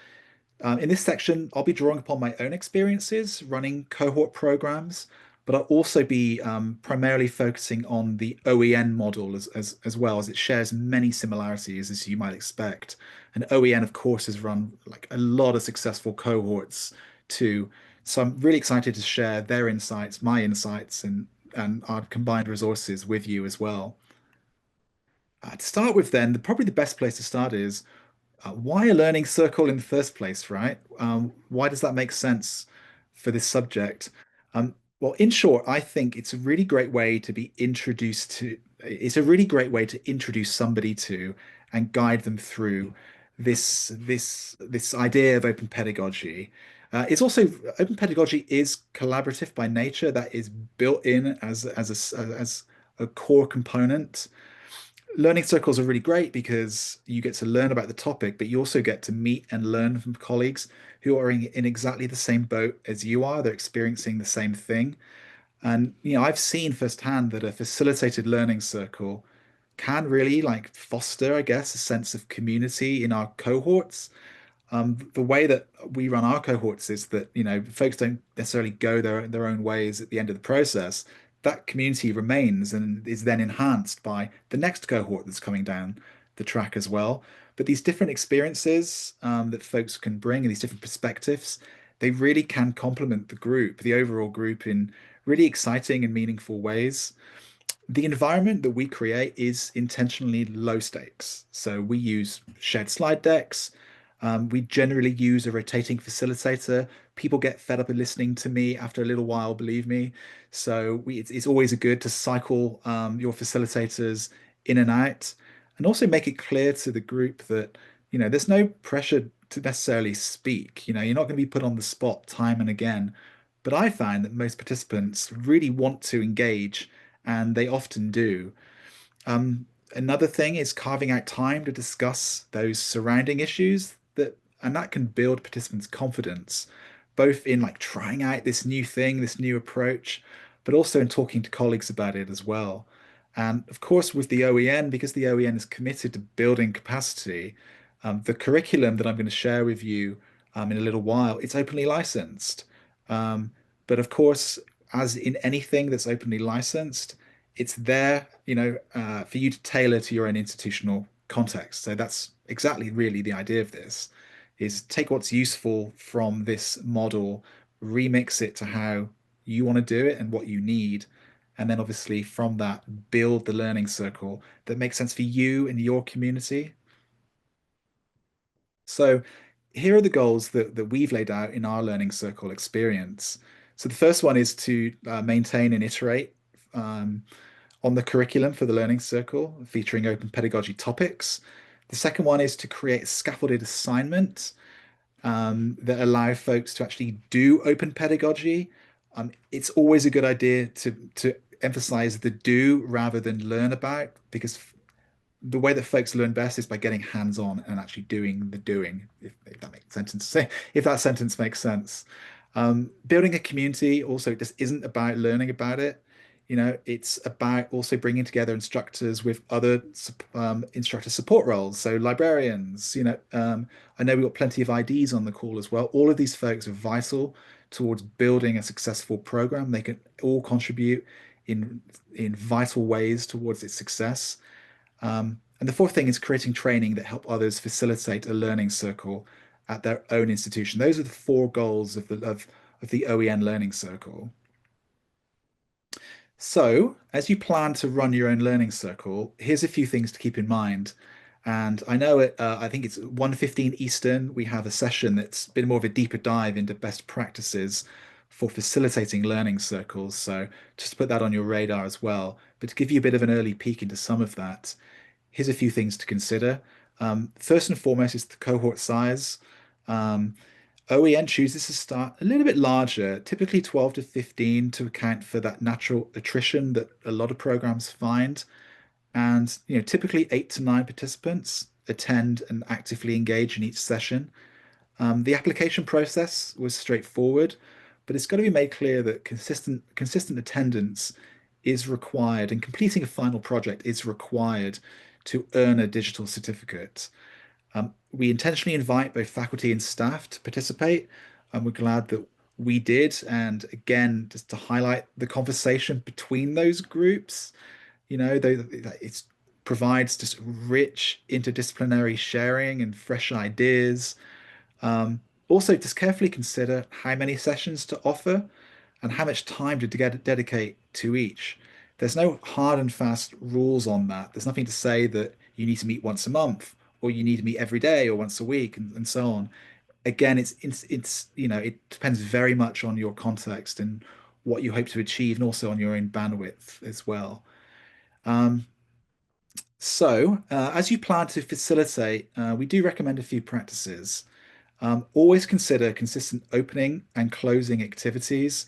In this section, I'll be drawing upon my own experiences running cohort programs, but I'll also be primarily focusing on the OEN model as well, as it shares many similarities as you might expect. And OEN, of course, has run like a lot of successful cohorts too. So I'm really excited to share their insights, my insights, and our combined resources with you as well. To start with, then, probably the best place to start is why a learning circle in the first place, right? Why does that make sense for this subject? Well, in short, I think it's a really great way to be introduced to, it's a really great way to introduce somebody to and guide them through this idea of open pedagogy. It's also open pedagogy is collaborative by nature. That is built in as a core component. Learning circles are really great because you get to learn about the topic, but you also get to meet and learn from colleagues who are in exactly the same boat as you are. They're experiencing the same thing. And I've seen firsthand that a facilitated learning circle can really like foster, I guess, a sense of community in our cohorts. The way that we run our cohorts is that, folks don't necessarily go their own ways at the end of the process. That community remains and is then enhanced by the next cohort that's coming down the track as well. But these different experiences that folks can bring and these different perspectives, they really can complement the overall group in really exciting and meaningful ways. The environment that we create is intentionally low stakes. So we use shared slide decks. We generally use a rotating facilitator. People get fed up of listening to me after a little while, believe me. So it's always good to cycle your facilitators in and out, and also make it clear to the group that there's no pressure to necessarily speak. You're not going to be put on the spot time and again. But I find that most participants really want to engage, and they often do. Um, Another thing is carving out time to discuss those surrounding issues and that can build participants' confidence, both in like trying out this new thing, this new approach, but also in talking to colleagues about it as well. And of course, with the OEN, because the OEN is committed to building capacity, the curriculum that I'm going to share with you in a little while, it's openly licensed. Um, but of course, as in anything that's openly licensed, it's there, for you to tailor to your own institutional context. So that's exactly really the idea of this, is take what's useful from this model, remix it to how you want to do it and what you need. And then obviously from that, build the learning circle that makes sense for you and your community. So here are the goals that we've laid out in our learning circle experience. So the first one is to maintain and iterate um, on the curriculum for the learning circle, featuring open pedagogy topics. The second one is to create scaffolded assignment that allow folks to actually do open pedagogy. It's always a good idea to emphasize the do rather than learn about, because the way that folks learn best is by getting hands-on and actually doing the doing, if that makes sense to say, if that sentence makes sense. Building a community also just isn't about learning about it. It's about also bringing together instructors with other instructor support roles. So librarians, I know we've got plenty of IDs on the call as well. All of these folks are vital towards building a successful program. They can all contribute in vital ways towards its success. And the fourth thing is creating training that help others facilitate a learning circle at their own institution. Those are the four goals of the OEN Learning Circle. So, as you plan to run your own learning circle, here's a few things to keep in mind. And I know I think it's 1:15 Eastern. We have a session that's been more of a deeper dive into best practices for facilitating learning circles. So just to put that on your radar as well. But to give you a bit of an early peek into some of that, here's a few things to consider. First and foremost is the cohort size. Um, OEN chooses to start a little bit larger, typically 12 to 15, to account for that natural attrition that a lot of programs find. And typically 8 to 9 participants attend and actively engage in each session. The application process was straightforward, but it's got to be made clear that consistent attendance is required, and completing a final project is required to earn a digital certificate. We intentionally invite both faculty and staff to participate, and we're glad that we did. And again, just to highlight the conversation between those groups, it provides just rich interdisciplinary sharing and fresh ideas. Also, just carefully consider how many sessions to offer and how much time to dedicate to each. There's no hard and fast rules on that. There's nothing to say that you need to meet once a month or you need to meet every day or once a week and so on. Again, it depends very much on your context and what you hope to achieve, and also on your own bandwidth as well. Um, as you plan to facilitate, we do recommend a few practices. Always consider consistent opening and closing activities.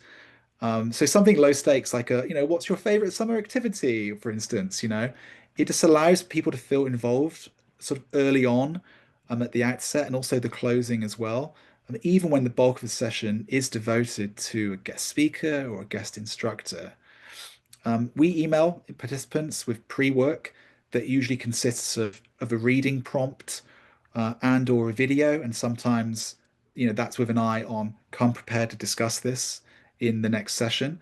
So something low stakes, like what's your favorite summer activity, for instance, it just allows people to feel involved sort of early on, at the outset, and also the closing as well. Even when the bulk of the session is devoted to a guest speaker or a guest instructor. We email participants with pre-work that usually consists of a reading prompt and or a video, and sometimes that's with an eye on come prepared to discuss this in the next session.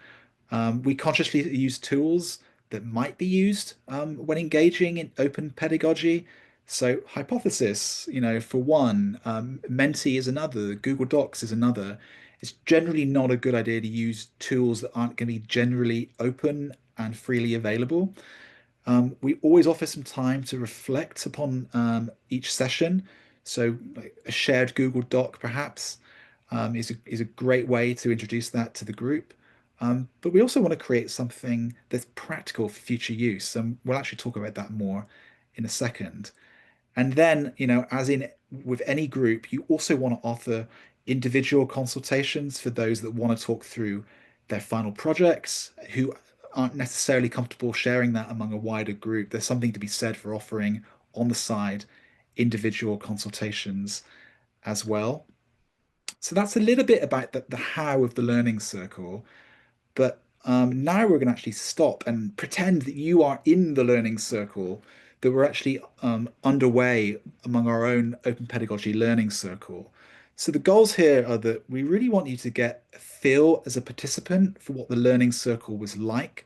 We consciously use tools that might be used when engaging in open pedagogy. So hypothesis, for one, Menti is another, Google Docs is another. It's generally not a good idea to use tools that aren't going to be generally open and freely available. We always offer some time to reflect upon each session. So like a shared Google Doc perhaps is a great way to introduce that to the group. But we also want to create something that's practical for future use. And we'll actually talk about that more in a second. And then, as in with any group, you also want to offer individual consultations for those that want to talk through their final projects, who aren't necessarily comfortable sharing that among a wider group. There's something to be said for offering on the side individual consultations as well. So that's a little bit about the how of the learning circle. But now we're going to actually stop and pretend that you are in the learning circle, that we're actually underway among our own open pedagogy learning circle. So the goals here are that we really want you to get a feel as a participant for what the learning circle was like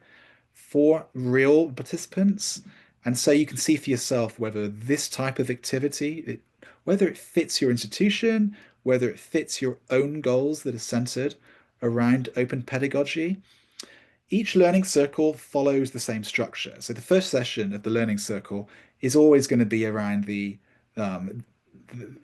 for real participants. And so you can see for yourself whether this type of activity, whether it fits your institution, whether it fits your own goals that are centered around open pedagogy. Each learning circle follows the same structure. So the first session of the learning circle is always going to be around um,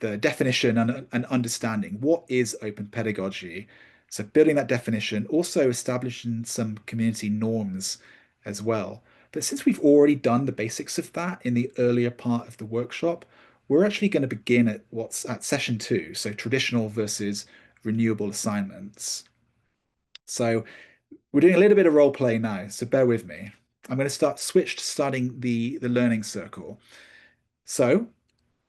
the definition and understanding. What is open pedagogy? So building that definition, also establishing some community norms as well. But since we've already done the basics of that in the earlier part of the workshop, we're actually going to begin at what's at session two, so traditional versus renewable assignments. So we're doing a little bit of role play now, so bear with me. I'm going to switch to starting the learning circle. So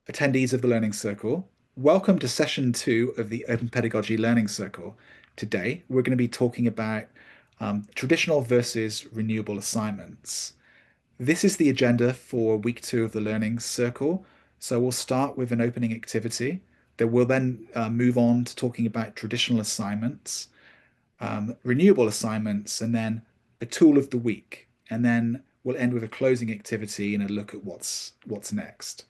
attendees of the Learning Circle, welcome to session two of the Open Pedagogy Learning Circle. Today, we're going to be talking about traditional versus renewable assignments. This is the agenda for week two of the Learning Circle. So we'll start with an opening activity that will then move on to talking about traditional assignments, renewable assignments, and then a tool of the week. And then we'll end with a closing activity and a look at what's next.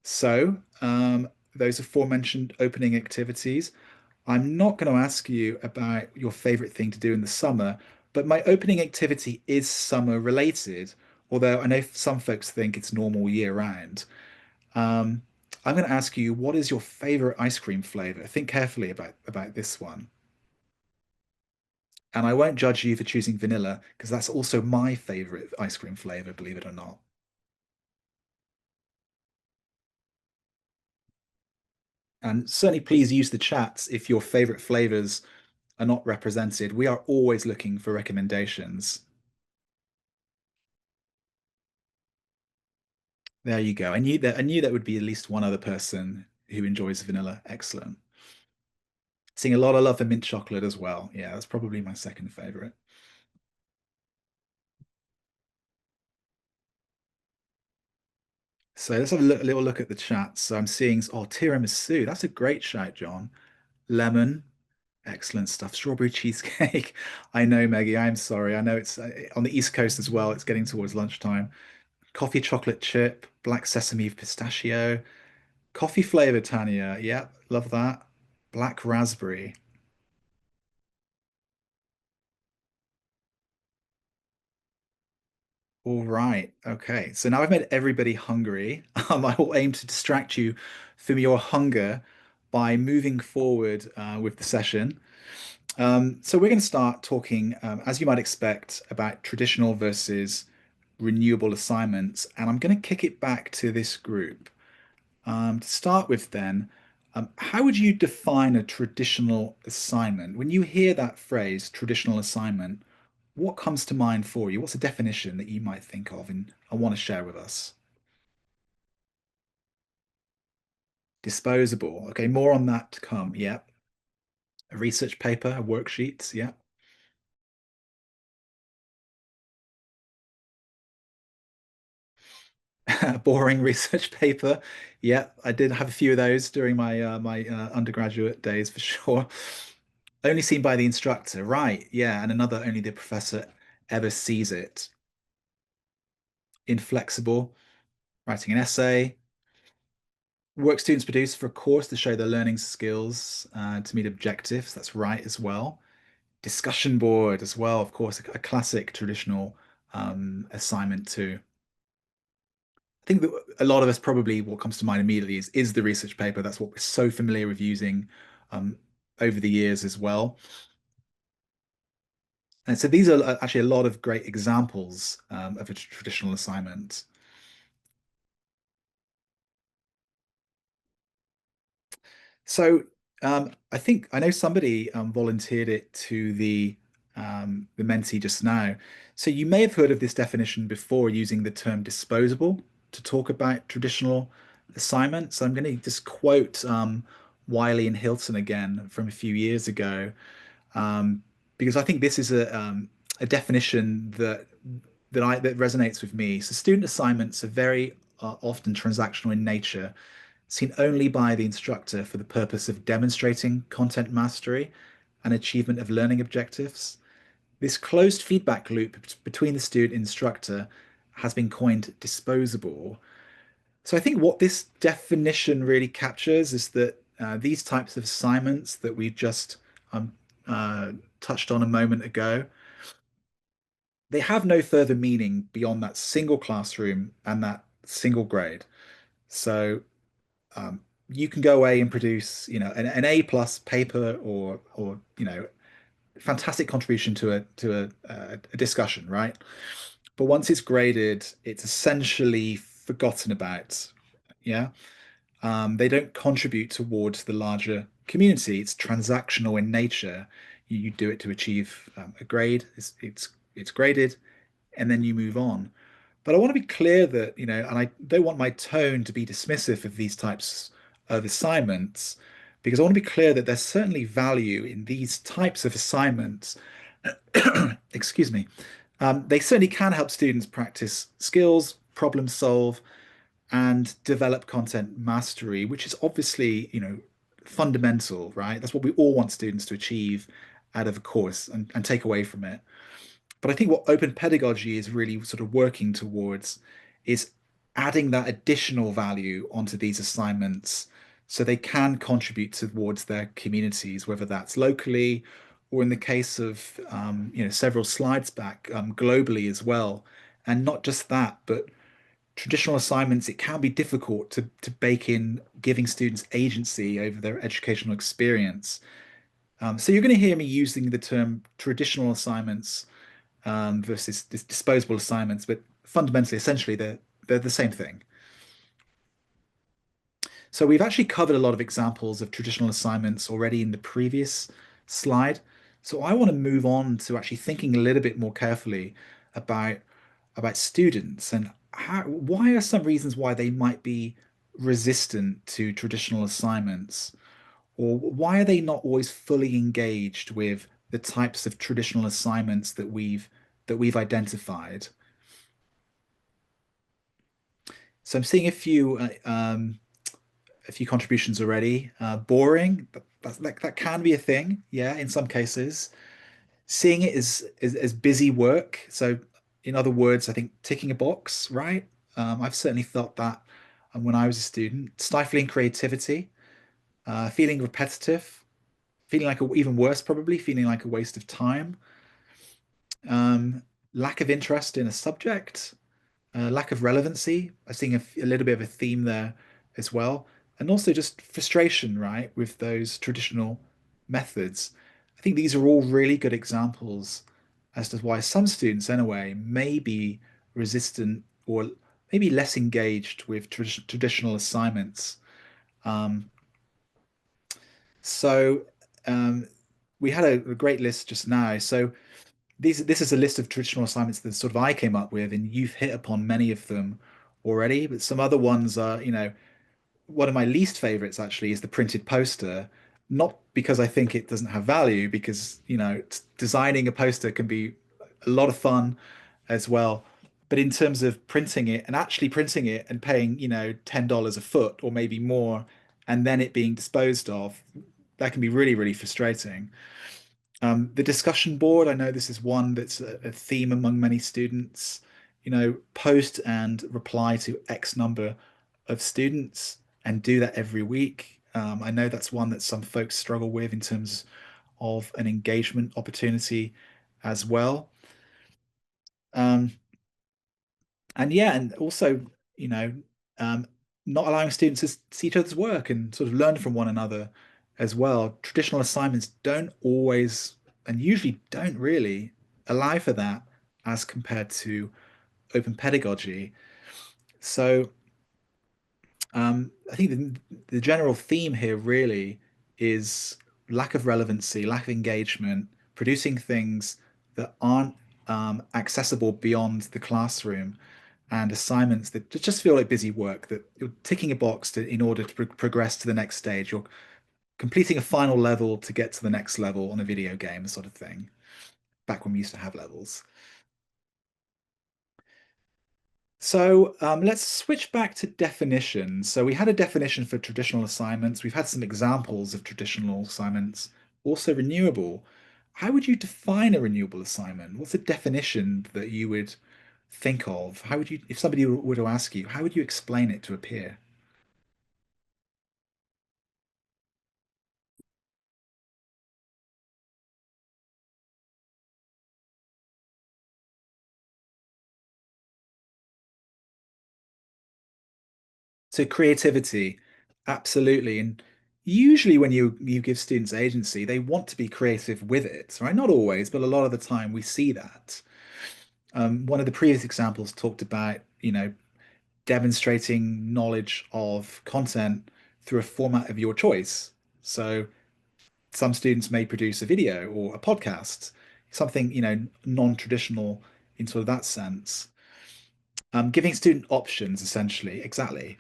So, those aforementioned opening activities, I'm not going to ask you about your favorite thing to do in the summer, but my opening activity is summer related, although I know some folks think it's normal year round. Um, I'm going to ask you, what is your favorite ice cream flavor? Think carefully about this one. And I won't judge you for choosing vanilla because that's also my favorite ice cream flavor, believe it or not. And certainly please use the chats if your favorite flavors are not represented. We are always looking for recommendations. There you go. I knew that would be at least one other person who enjoys vanilla. Excellent. Seeing a lot of love for mint chocolate as well. Yeah, that's probably my second favorite. So let's have a little look at the chat. So I'm seeing, oh, tiramisu. That's a great shout, John. Lemon. Excellent stuff. Strawberry cheesecake. I know, Maggie. I'm sorry. I know it's on the East Coast as well. It's getting towards lunchtime. Coffee chocolate chip, black sesame pistachio, coffee flavored Tanya. Yep, love that. Black raspberry. All right. Okay. So now I've made everybody hungry. I will aim to distract you from your hunger by moving forward with the session. So we're going to start talking, as you might expect, about traditional versus renewable assignments. And I'm going to kick it back to this group. To start with, then, how would you define a traditional assignment? When you hear that phrase, traditional assignment, what comes to mind for you? What's a definition that you might think of and I want to share with us? Disposable. Okay, more on that to come. Yep. A research paper, a worksheet. Yep. A boring research paper. Yeah, I did have a few of those during my undergraduate days for sure. Only seen by the instructor, right? Yeah, and another only the professor ever sees it. Inflexible, writing an essay. Work students produce for a course to show their learning skills to meet objectives. That's right as well. Discussion board as well, of course, a classic traditional assignment too. I think that a lot of us probably what comes to mind immediately is the research paper. That's what we're so familiar with using um, over the years as well. And so these are actually a lot of great examples of a traditional assignment. So I think I know somebody volunteered it to the Mentee just now. So you may have heard of this definition before using the term disposable to talk about traditional assignments. I'm going to just quote Wiley and Hilton again from a few years ago, because I think this is a definition that resonates with me. So student assignments are very often transactional in nature, seen only by the instructor for the purpose of demonstrating content mastery and achievement of learning objectives. This closed feedback loop between the student and instructor has been coined disposable. So I think what this definition really captures is that these types of assignments that we just um, touched on a moment ago, they have no further meaning beyond that single classroom and that single grade. So you can go away and produce, an A plus paper or fantastic contribution to a discussion, right? But once it's graded, it's essentially forgotten about. Yeah. They don't contribute towards the larger community. It's transactional in nature. You do it to achieve a grade. It's graded, and then you move on. But I want to be clear that, and I don't want my tone to be dismissive of these types of assignments, because I want to be clear that there's certainly value in these types of assignments. Excuse me. They certainly can help students practice skills, problem solve, and develop content mastery, which is obviously, fundamental, right? That's what we all want students to achieve out of a course and take away from it. But I think what open pedagogy is really sort of working towards is adding that additional value onto these assignments so they can contribute towards their communities, whether that's locally or in the case of several slides back, globally as well. And not just that, but traditional assignments, it can be difficult to bake in giving students agency over their educational experience. So you're going to hear me using the term traditional assignments versus disposable assignments, but fundamentally, essentially, they're the same thing. So we've actually covered a lot of examples of traditional assignments already in the previous slide. So I want to move on to actually thinking a little bit more carefully about students and why are some reasons why they might be resistant to traditional assignments, or why are they not always fully engaged with the types of traditional assignments that we've identified. So I'm seeing a few contributions already. Boring, that can be a thing, yeah, in some cases. Seeing it as busy work. So in other words, I think ticking a box, right? I've certainly felt that when I was a student. Stifling creativity, feeling repetitive, feeling like even worse, probably feeling like a waste of time. Um, Lack of interest in a subject, lack of relevancy. I'm seeing a little bit of a theme there as well. And also just frustration, right, with those traditional methods. I think these are all really good examples as to why some students, anyway, may be resistant or maybe less engaged with traditional assignments. Um, so um, we had a great list just now. So this is a list of traditional assignments that sort of I came up with, and you've hit upon many of them already. But some other ones are, one of my least favorites actually is the printed poster. Not because I think it doesn't have value, because designing a poster can be a lot of fun as well. But in terms of printing it and actually printing it and paying, $10 a foot or maybe more, and then it being disposed of, that can be really, really frustrating. The discussion board, I know this is one that's a theme among many students. Post and reply to X number of students and do that every week. I know that's one that some folks struggle with in terms of an engagement opportunity as well. Um, and yeah, and also, you know, um, not allowing students to see each other's work and sort of learn from one another as well. Traditional assignments don't always, and usually don't really, allow for that as compared to open pedagogy. So I think the general theme here really is lack of relevancy, lack of engagement, producing things that aren't accessible beyond the classroom, and assignments that just feel like busy work, that you're ticking a box in order to progress to the next stage. You're completing a final level to get to the next level on a video game, sort of thing, back when we used to have levels. So let's switch back to definitions. So we had a definition for traditional assignments. We've had some examples of traditional assignments, also renewable. How would you define a renewable assignment? What's a definition that you would think of? How would you, if somebody were to ask you, how would you explain it to a peer? So creativity Absolutely. And usually when you give students agency, they want to be creative with it, right? Not always, but a lot of the time we see that. One of the previous examples talked about, demonstrating knowledge of content through a format of your choice. So some students may produce a video or a podcast, something, non-traditional in sort of that sense. Giving student options, essentially, exactly.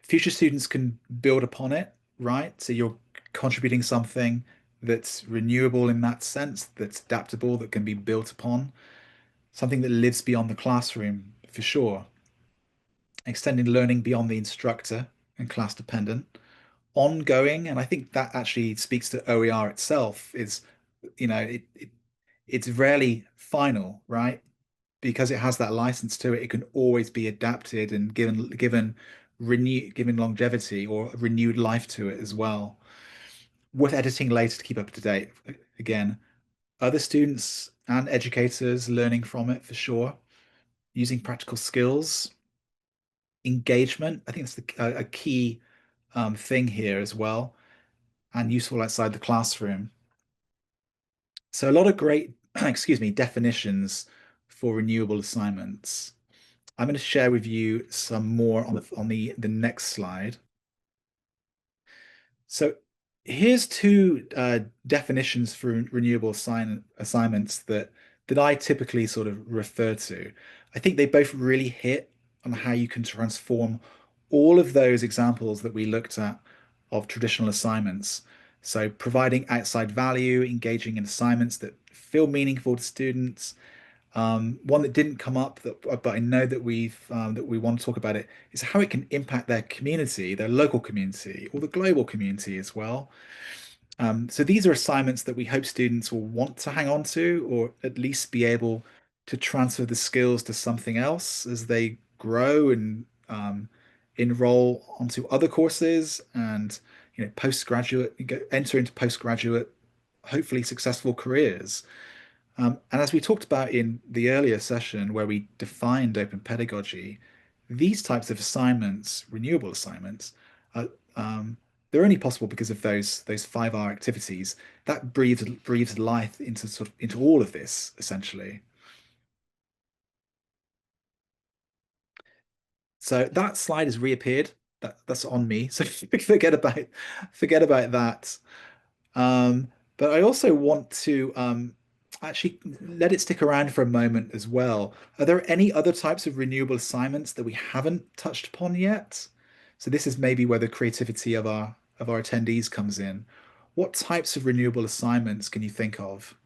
Future students can build upon it, right? So you're contributing something that's renewable in that sense, that's adaptable, that can be built upon, something that lives beyond the classroom for sure. Extending learning beyond the instructor and class dependent, ongoing, and I think that actually speaks to OER itself, is, it's rarely final, right? Because it has that license to it, it can always be adapted and given longevity or renewed life to it as well. Worth editing later to keep up to date. Again, other students and educators learning from it for sure. Using practical skills, engagement. I think that's a key thing here as well, and useful outside the classroom. So a lot of great, excuse me, definitions for renewable assignments. I'm going to share with you some more on the next slide. So here's two definitions for renewable assignments that I typically sort of refer to. I think they both really hit on how you can transform all of those examples that we looked at of traditional assignments. So providing outside value, engaging in assignments that feel meaningful to students, one that didn't come up, but I know that we want to talk about it, is how it can impact their community, their local community, or the global community as well. So these are assignments that we hope students will want to hang on to, or at least be able to transfer the skills to something else as they grow and enroll onto other courses and postgraduate, enter into postgraduate, hopefully successful careers. And as we talked about in the earlier session where we defined open pedagogy, these types of assignments, renewable assignments, uh, um, they're only possible because of those 5R activities that breathes life into all of this essentially. So that slide has reappeared. That's on me. So forget about that. But I also want to actually let it stick around for a moment as well. Are there any other types of renewable assignments that we haven't touched upon yet? So this is maybe where the creativity of our attendees comes in. What types of renewable assignments can you think of?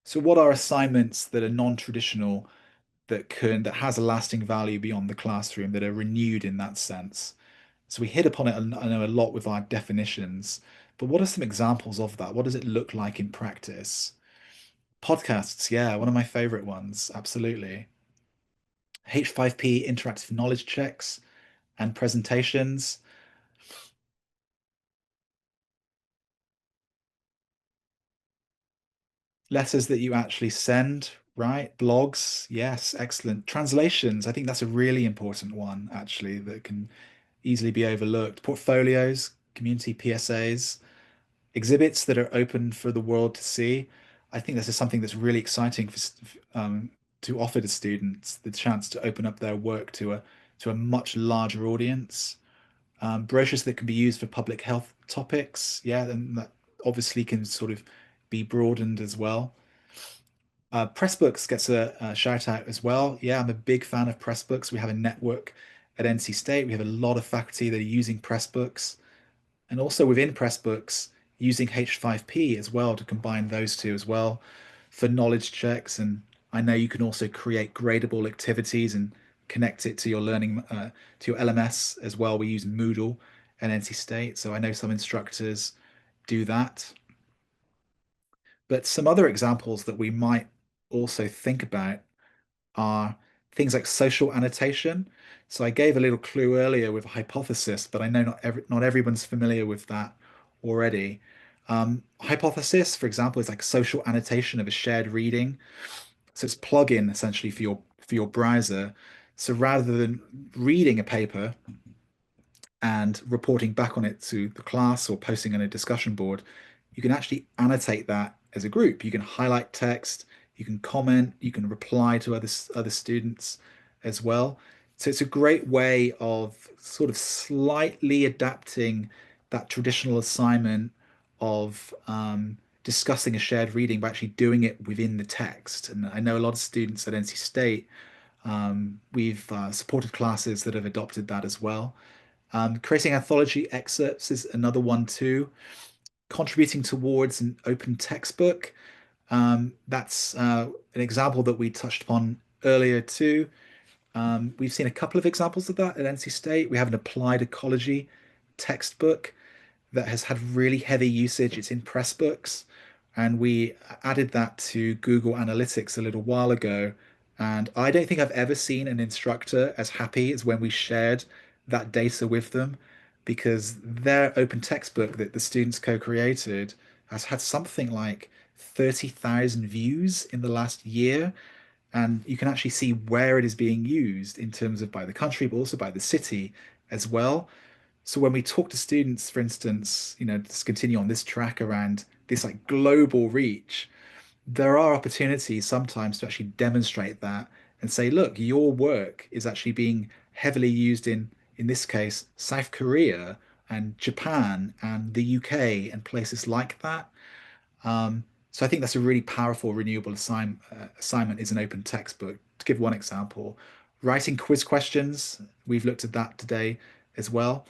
So what are assignments that are non-traditional that has a lasting value beyond the classroom that are renewed in that sense? So we hit upon it, I know, a lot with our definitions, but what are some examples of that? What does it look like in practice? Podcasts, yeah, one of my favorite ones, absolutely. H5P interactive knowledge checks and presentations, letters that you actually send, right? Blogs, yes, excellent. Translations, I think that's a really important one, actually, that can easily be overlooked. Portfolios, community PSAs, exhibits that are open for the world to see. I think this is something that's really exciting to offer to students, the chance to open up their work to a much larger audience. Brochures that can be used for public health topics, yeah, and that obviously can sort of be broadened as well. Pressbooks gets a shout out as well. Yeah, I'm a big fan of Pressbooks. We have a network at NC State. We have a lot of faculty that are using Pressbooks. And also within Pressbooks, using H5P as well to combine those two as well for knowledge checks. And I know you can also create gradable activities and connect it to your learning, to your LMS as well. We use Moodle at NC State. So I know some instructors do that. But some other examples that we might also think about are things like social annotation. So I gave a little clue earlier with hypothesis, but I know not everyone's familiar with that already. Hypothesis, for example, is like social annotation of a shared reading. So it's plugin essentially for your browser. So rather than reading a paper and reporting back on it to the class or posting on a discussion board, you can actually annotate that as a group. You can highlight text, you can comment, you can reply to other students as well. So it's a great way of sort of slightly adapting that traditional assignment of discussing a shared reading by actually doing it within the text. And I know a lot of students at NC State, we've supported classes that have adopted that as well. Creating anthology excerpts is another one too. Contributing towards an open textbook. That's an example that we touched upon earlier too. We've seen a couple of examples of that at NC State. We have an applied ecology textbook that has had really heavy usage. It's in Pressbooks, and we added that to Google Analytics a little while ago. And I don't think I've ever seen an instructor as happy as when we shared that data with them, because their open textbook that the students co-created has had something like 30,000 views in the last year. And you can actually see where it is being used in terms of by the country, but also by the city as well. So when we talk to students, for instance, just continue on this track around this like global reach, there are opportunities sometimes to actually demonstrate that and say, look, your work is actually being heavily used in this case, South Korea and Japan and the UK and places like that. So I think that's a really powerful renewable assignment is an open textbook. To give one example, writing quiz questions, we've looked at that today as well.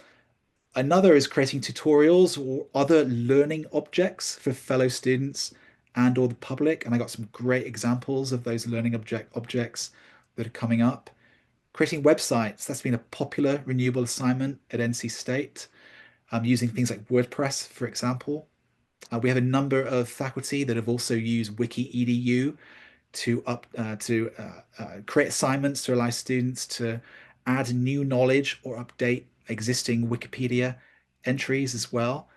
Another is creating tutorials or other learning objects for fellow students and or the public. And I got some great examples of those learning objects that are coming up. Creating websites, that's been a popular renewable assignment at NC State, using things like WordPress, for example. We have a number of faculty that have also used Wiki EDU to create assignments to allow students to add new knowledge or update existing Wikipedia entries as well.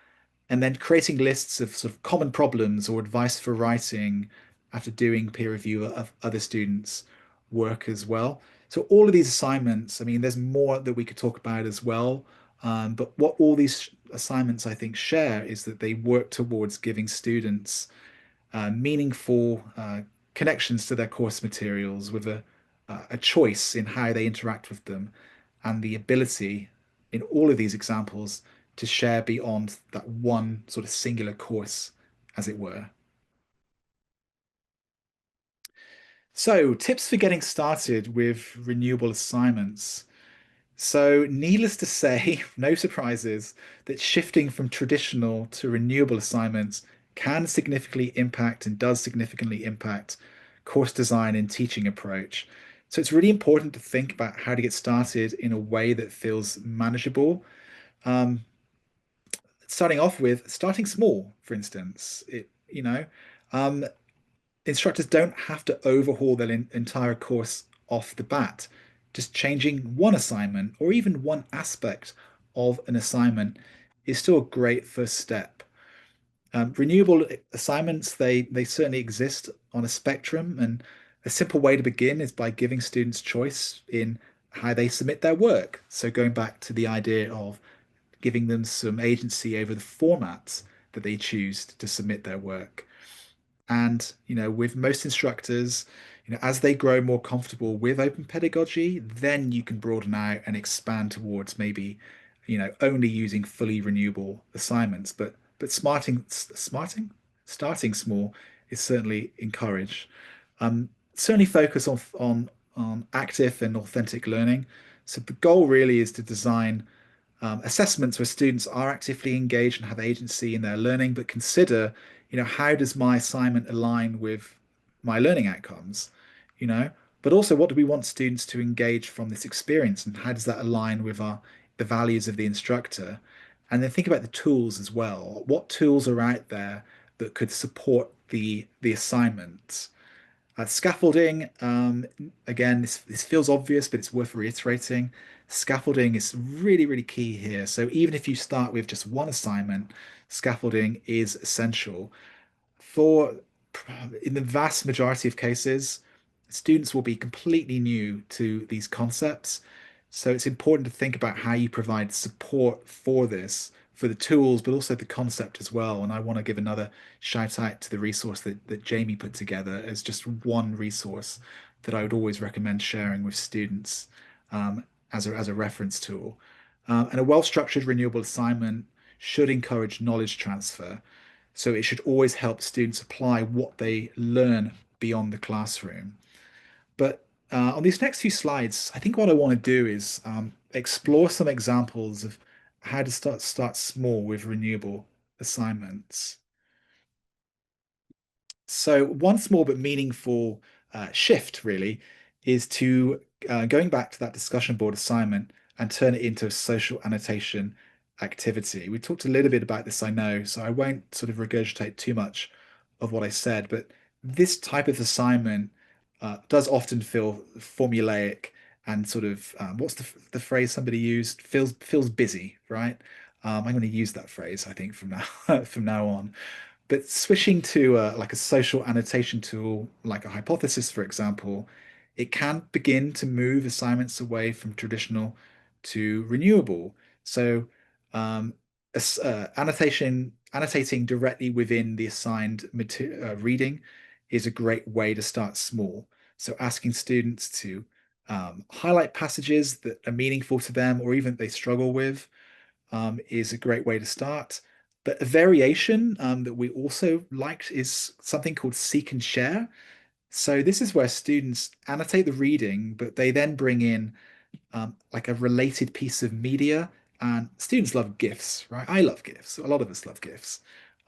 And then creating lists of sort of common problems or advice for writing after doing peer review of other students' work as well. So all of these assignments, I mean, there's more that we could talk about as well. But what all these assignments, I think, share is that they work towards giving students meaningful connections to their course materials with a choice in how they interact with them and the ability in all of these examples to share beyond that one sort of singular course, as it were. So, tips for getting started with renewable assignments. So, needless to say, no surprises that shifting from traditional to renewable assignments can significantly impact and does significantly impact course design and teaching approach. So, it's really important to think about how to get started in a way that feels manageable. Um, Starting off with starting small, for instance, um, instructors don't have to overhaul their entire course off the bat. Just changing one assignment or even one aspect of an assignment is still a great first step. Renewable assignments, they certainly exist on a spectrum, and a simple way to begin is by giving students choice in how they submit their work. So going back to the idea of giving them some agency over the formats that they choose to submit their work. And, with most instructors, as they grow more comfortable with open pedagogy, then you can broaden out and expand towards maybe, only using fully renewable assignments. But starting small is certainly encouraged. Certainly focus on active and authentic learning. So the goal really is to design assessments where students are actively engaged and have agency in their learning, but consider, how does my assignment align with my learning outcomes, you know, but also what do we want students to engage from this experience and how does that align with the values of the instructor? And then think about the tools as well. What tools are out there that could support the assignment? Scaffolding, again, this feels obvious, but it's worth reiterating. Scaffolding is really, really key here. So even if you start with just one assignment, scaffolding is essential. For in the vast majority of cases, Students will be completely new to these concepts. So it's important to think about how you provide support for this, for the tools, but also the concept as well. And I want to give another shout out to the resource that Jamie put together as just one resource that I would always recommend sharing with students as a reference tool. And a well-structured renewable assignment should encourage knowledge transfer. So it should always help students apply what they learn beyond the classroom. But on these next few slides, I think what I want to do is explore some examples of how to start small with renewable assignments. So one small but meaningful shift really is to going back to that discussion board assignment and turn it into a social annotation activity. We talked a little bit about this, I know, so I won't sort of regurgitate too much of what I said, but this type of assignment does often feel formulaic and sort of what's the phrase somebody used? Feels busy, right? I'm going to use that phrase, I think, from now from now on. But switching to like a social annotation tool, like a hypothesis, for example, it can begin to move assignments away from traditional to renewable. So um, annotating directly within the assigned reading is a great way to start small. So asking students to highlight passages that are meaningful to them or even they struggle with is a great way to start. But a variation that we also liked is something called seek and share. So this is where students annotate the reading, but they then bring in like a related piece of media. And students love GIFs, right? I love GIFs. A lot of us love GIFs.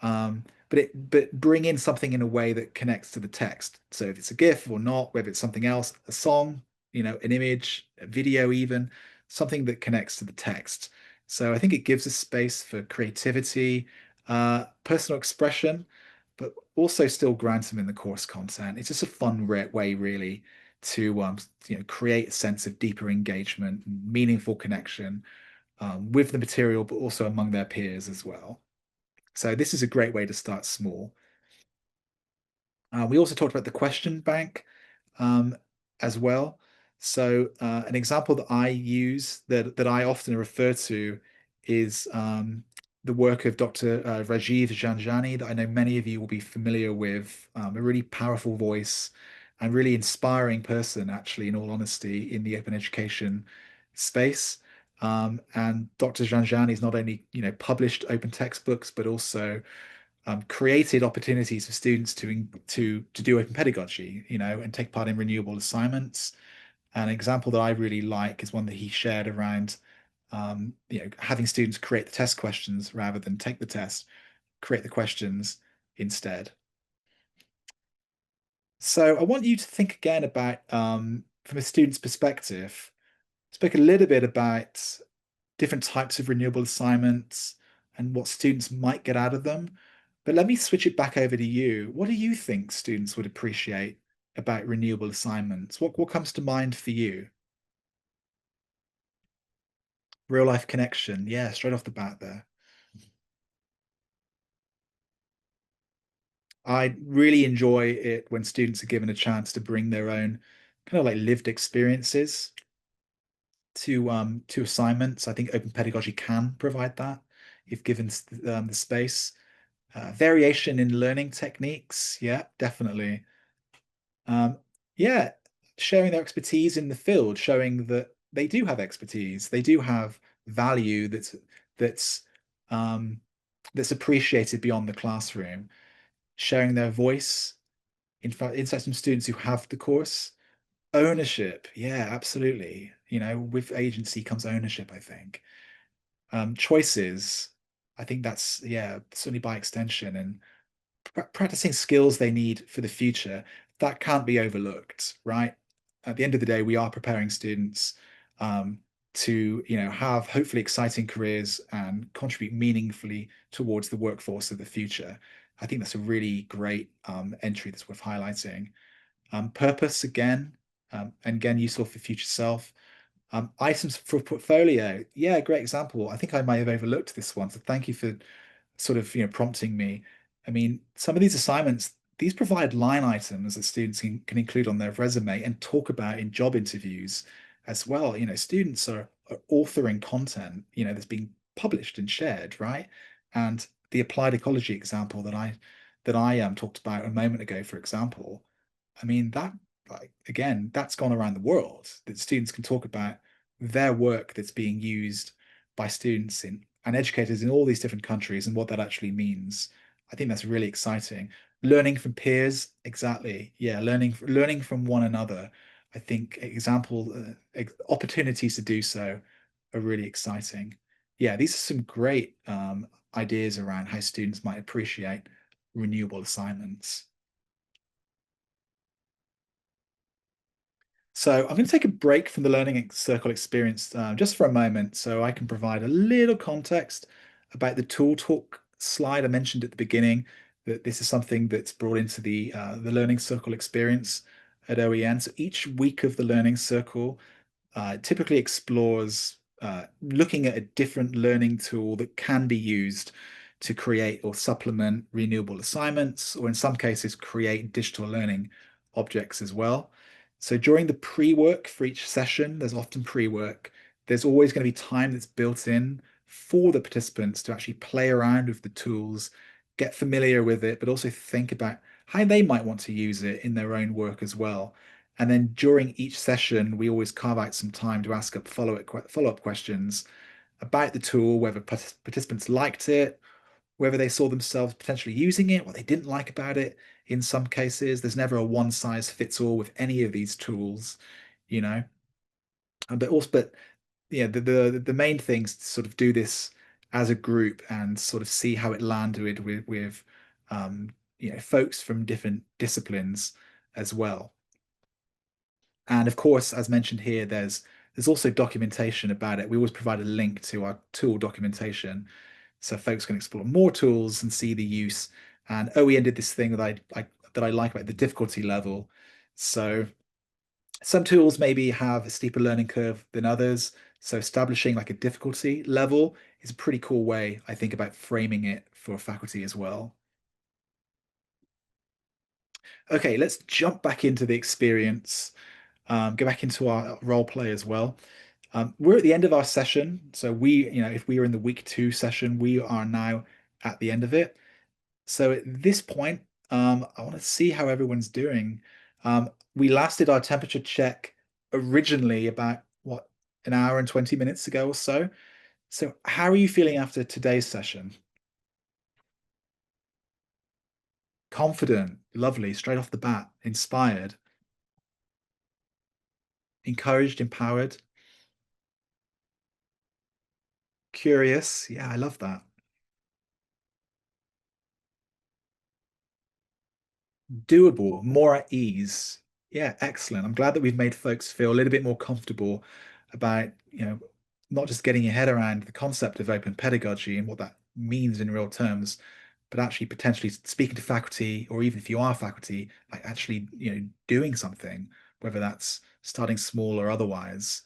But bring in something in a way that connects to the text. So if it's a GIF or not, whether it's something else, a song, an image, a video, even something that connects to the text. So I think it gives a space for creativity, personal expression, but also still grounds them in the course content. It's just a fun way, really, to create a sense of deeper engagement, meaningful connection with the material, but also among their peers as well. So this is a great way to start small. We also talked about the question bank um, as well. So an example that I use that I often refer to is the work of Dr. Rajiv Janjani that I know many of you will be familiar with. A really powerful voice and really inspiring person, actually, in all honesty, in the open education space. And Dr. Janjani is not only, published open textbooks, but also created opportunities for students to do open pedagogy, and take part in renewable assignments. An example that I really like is one that he shared around, having students create the test questions rather than take the test, create the questions instead. So I want you to think again about, from a student's perspective, speak a little bit about different types of renewable assignments and what students might get out of them. But let me switch it back over to you. What do you think students would appreciate about renewable assignments? What comes to mind for you? Real life connection. Yeah, straight off the bat there. I really enjoy it when students are given a chance to bring their own kind of like lived experiences to assignments. I think open pedagogy can provide that if given the space. Variation in learning techniques. Yeah, definitely. Um, yeah, sharing their expertise in the field, showing that they do have expertise, they do have value that's um, that's appreciated beyond the classroom. Sharing their voice, in fact, inside some students who have the course. Ownership, yeah, absolutely. With agency comes ownership, I think. Choices, I think that's, yeah, certainly by extension, and practicing skills they need for the future, that can't be overlooked, right? At the end of the day, we are preparing students to, have hopefully exciting careers and contribute meaningfully towards the workforce of the future. I think that's a really great entry that's worth highlighting. Purpose, again, and again, useful for future self. Items for portfolio, yeah, great example. I think I might have overlooked this one, so thank you for sort of prompting me. I mean, some of these assignments these provide line items that students can include on their resume and talk about in job interviews as well. Students are authoring content, that's being published and shared, right? And the applied ecology example that I talked about a moment ago, for example, I mean that, like, again, that's gone around the world, that students can talk about their work that's being used by students in and educators in all these different countries and what that actually means. I think that's really exciting. Learning from peers, exactly. Yeah, learning from one another. I think opportunities to do so are really exciting. Yeah, these are some great ideas around how students might appreciate renewable assignments. So I'm going to take a break from the Learning Circle experience just for a moment so I can provide a little context about the tool talk slide I mentioned at the beginning, that this is something that's brought into the Learning Circle experience at OEN. So each week of the Learning Circle typically explores looking at a different learning tool that can be used to create or supplement renewable assignments, or in some cases, create digital learning objects as well. So during the pre-work for each session, there's often pre-work. There's always going to be time that's built in for the participants to actually play around with the tools, get familiar with it, but also think about how they might want to use it in their own work as well. And then during each session, we always carve out some time to ask up follow-up questions about the tool, whether participants liked it, whether they saw themselves potentially using it, what they didn't like about it. In some cases, there's never a one size fits all with any of these tools, you know. But yeah, the main things to sort of do this as a group and sort of see how it landed with folks from different disciplines as well. And of course, as mentioned here, there's also documentation about it. We always provide a link to our tool documentation so folks can explore more tools and see the use. And OEN did this thing that I like about the difficulty level. So some tools maybe have a steeper learning curve than others. So establishing like a difficulty level is a pretty cool way, I think, about framing it for faculty as well. Okay, let's jump back into the experience, go back into our role play as well. We're at the end of our session. So if we were in the week 2 session, we are now at the end of it. So at this point, I want to see how everyone's doing. We last did our temperature check originally about what, an hour and 20 minutes ago or so. So how are you feeling after today's session? Confident, lovely, straight off the bat, inspired, encouraged, empowered, curious. Yeah, I love that. Doable, more at ease. Yeah, excellent. I'm glad that we've made folks feel a little bit more comfortable about, not just getting your head around the concept of open pedagogy and what that means in real terms, but actually potentially speaking to faculty, or even if you are faculty, like actually, doing something, whether that's starting small or otherwise.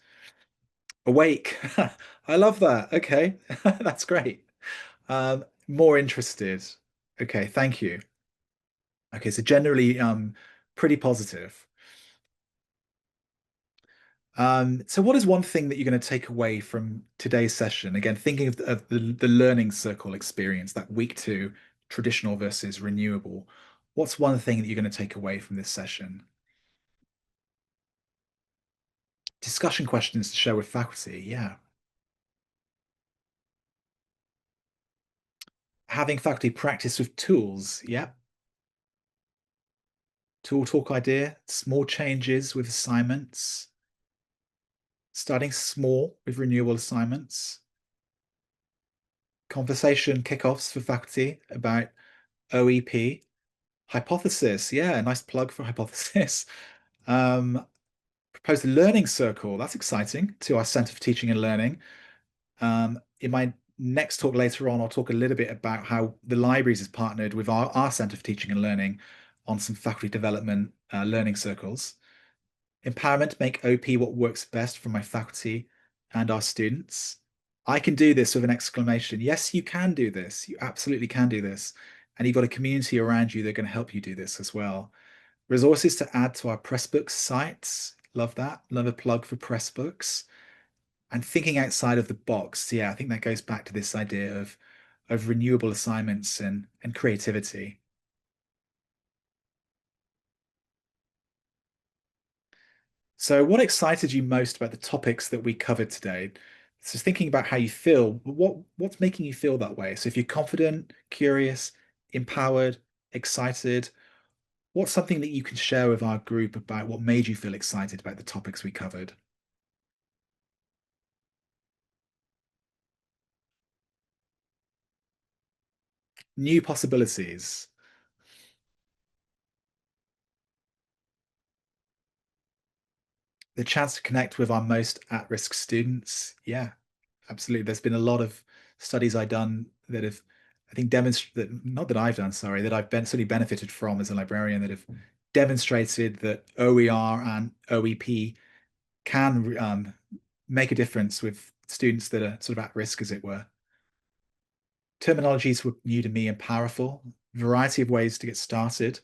Awake. I love that. Okay, that's great. More interested. Okay, thank you. Okay, so generally, pretty positive. So what is one thing that you're going to take away from today's session? Again, thinking of the learning circle experience, that week 2, traditional versus renewable. What's one thing that you're going to take away from this session? Discussion questions to share with faculty. Yeah. Having faculty practice with tools. Yeah. Tool talk idea. Small changes with assignments. Starting small with renewable assignments. Conversation kickoffs for faculty about OEP. Hypothesis, yeah, nice plug for hypothesis. Um, Proposed a learning circle. That's exciting, to our Centre for Teaching and Learning. In my next talk later on, I'll talk a little bit about how the libraries has partnered with our Centre for Teaching and Learning on some faculty development learning circles. Empowerment, make OP what works best for my faculty and our students. I can do this with an exclamation. Yes, you can do this. You absolutely can do this. and you've got a community around you that are going to help you do this as well. Resources to add to our Pressbooks sites. Love that. Love a plug for Pressbooks. And thinking outside of the box. Yeah, I think that goes back to this idea of renewable assignments and creativity. So what excited you most about the topics that we covered today? So thinking about how you feel, what's making you feel that way? So if you're confident, curious, empowered, excited, what's something that you can share with our group about what made you feel excited about the topics we covered? New possibilities, the chance to connect with our most at-risk students. Yeah, absolutely. There's been a lot of studies I've done that have, I think, demonstrated, not that I've done, sorry, that I've been certainly benefited from as a librarian that have demonstrated that OER and OEP can make a difference with students that are sort of at risk, as it were. Terminologies were new to me and powerful, variety of ways to get started,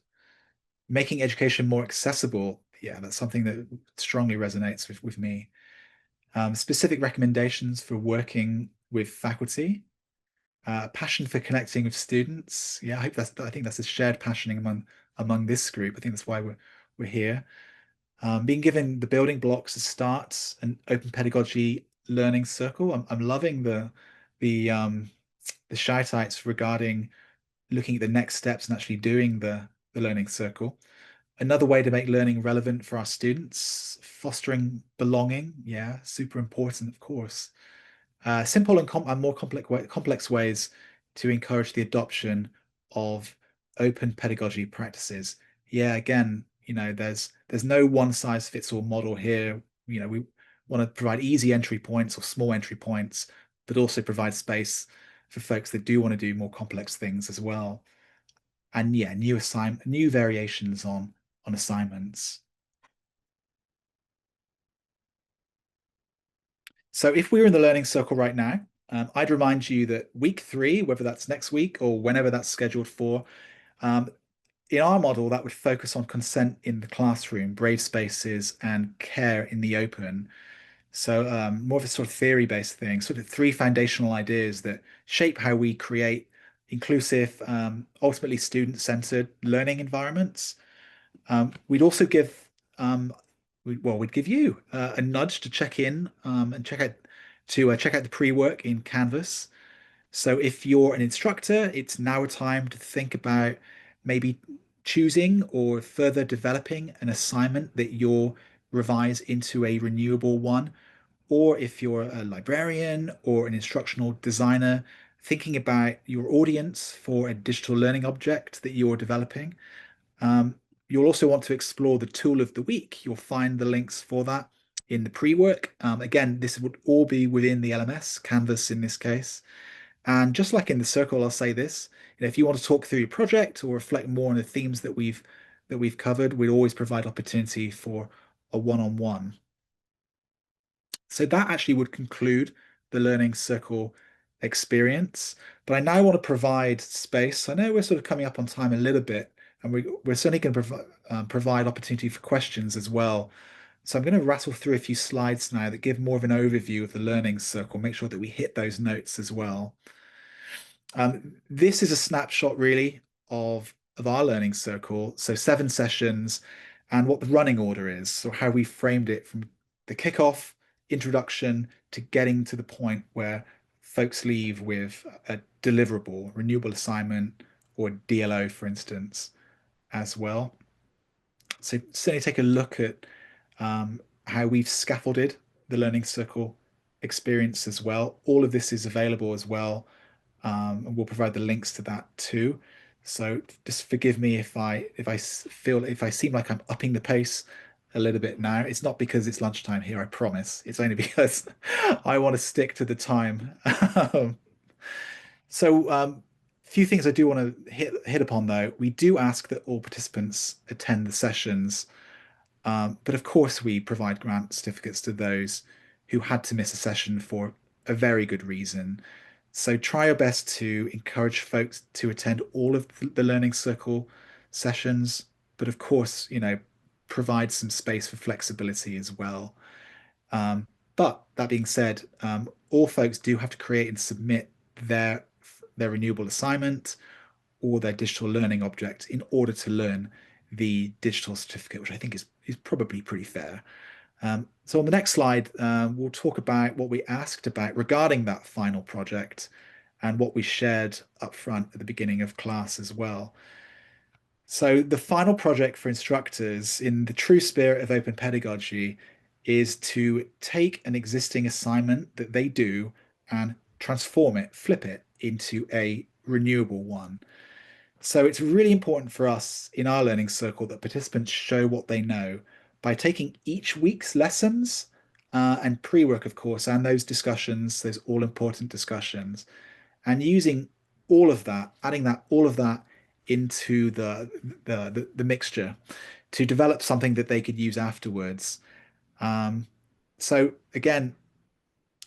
making education more accessible. Yeah, that's something that strongly resonates with me. Specific recommendations for working with faculty, passion for connecting with students. Yeah, I think that's a shared passion among this group. I think that's why we're here. Being given the building blocks to start an open pedagogy learning circle. I'm loving the the shitites regarding looking at the next steps and actually doing the learning circle. Another way to make learning relevant for our students, fostering belonging. Yeah, super important, of course. Simple and more complex ways to encourage the adoption of open pedagogy practices. Yeah, again, there's no one size fits all model here. We want to provide easy entry points or small entry points, but also provide space for folks that do want to do more complex things as well. And yeah, new variations on assignments. So if we're in the learning circle right now, I'd remind you that week 3, whether that's next week or whenever that's scheduled for, um, in our model, that would focus on consent in the classroom, brave spaces, and care in the open. So more of a sort of theory-based thing, sort of 3 foundational ideas that shape how we create inclusive, ultimately student-centered learning environments. We'd also give we'd give you a nudge to check in and check out the pre-work in Canvas. So if you're an instructor, it's now a time to think about maybe choosing or further developing an assignment that you'll revise into a renewable one. Or if you're a librarian or an instructional designer, thinking about your audience for a digital learning object that you're developing. Um, you'll also want to explore the tool of the week. You'll find the links for that in the pre-work. Again, this would all be within the LMS, Canvas in this case. And just like in the circle, I'll say this, if you want to talk through your project or reflect more on the themes that we've covered, we'd always provide opportunity for a one-on-one. So that actually would conclude the learning circle experience. But I now want to provide space. I know we're sort of coming up on time a little bit, and we're certainly going to provide opportunity for questions as well. So I'm going to rattle through a few slides now that give more of an overview of the learning circle, make sure that we hit those notes as well. This is a snapshot really of our learning circle. So 7 sessions and what the running order is. So how we framed it from the kickoff, introduction to getting to the point where folks leave with a deliverable, renewable assignment or DLO, for instance, as well. So certainly take a look at how we've scaffolded the learning circle experience as well. All of this is available as well, and we'll provide the links to that too. So just forgive me if I seem like I'm upping the pace a little bit now. It's not because it's lunchtime here, I promise. It's only because I want to stick to the time. So, a few things I do want to hit upon though. We do ask that all participants attend the sessions, but of course we provide grant certificates to those who had to miss a session for a very good reason. So try your best to encourage folks to attend all of the Learning Circle sessions, but of course, provide some space for flexibility as well. Um, but that being said, all folks do have to create and submit their their renewable assignment or their digital learning object in order to learn the digital certificate, which I think is probably pretty fair. So on the next slide, we'll talk about what we asked about regarding that final project and what we shared up front at the beginning of class as well. So the final project for instructors in the true spirit of open pedagogy is to take an existing assignment that they do and transform it, flip it into a renewable one. So it's really important for us in our learning circle that participants show what they know by taking each week's lessons and pre-work, of course, and those discussions, those all-important discussions, and using all of that, adding that all of that into the mixture to develop something that they could use afterwards. Um, so again,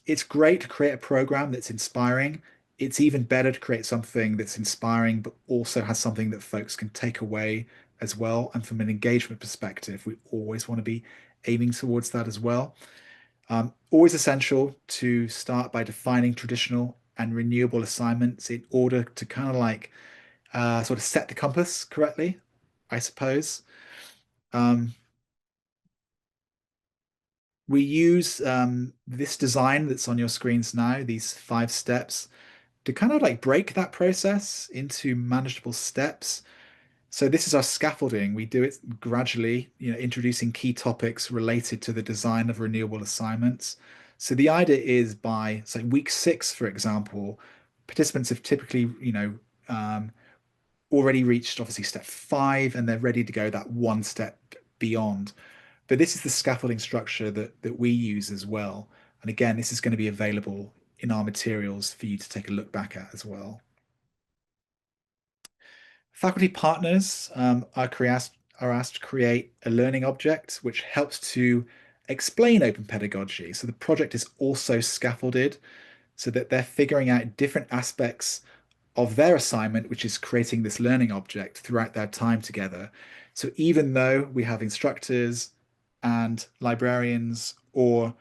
it's great to create a program that's inspiring. It's even better to create something that's inspiring, but also has something that folks can take away as well. And from an engagement perspective, we always want to be aiming towards that as well. Always essential to start by defining traditional and renewable assignments in order to kind of like sort of set the compass correctly, I suppose. Um, we use this design that's on your screens now, these 5 steps, to kind of like break that process into manageable steps. So this is our scaffolding. We do it gradually, introducing key topics related to the design of renewable assignments. So the idea is by, so week 6, for example, participants have typically, um, already reached obviously step 5 and they're ready to go that one step beyond. But this is the scaffolding structure that we use as well. And again, this is going to be available in our materials for you to take a look back at as well. Faculty partners are asked to create a learning object which helps to explain open pedagogy. So the project is also scaffolded so that they're figuring out different aspects of their assignment, which is creating this learning object throughout their time together. So even though we have instructors and librarians or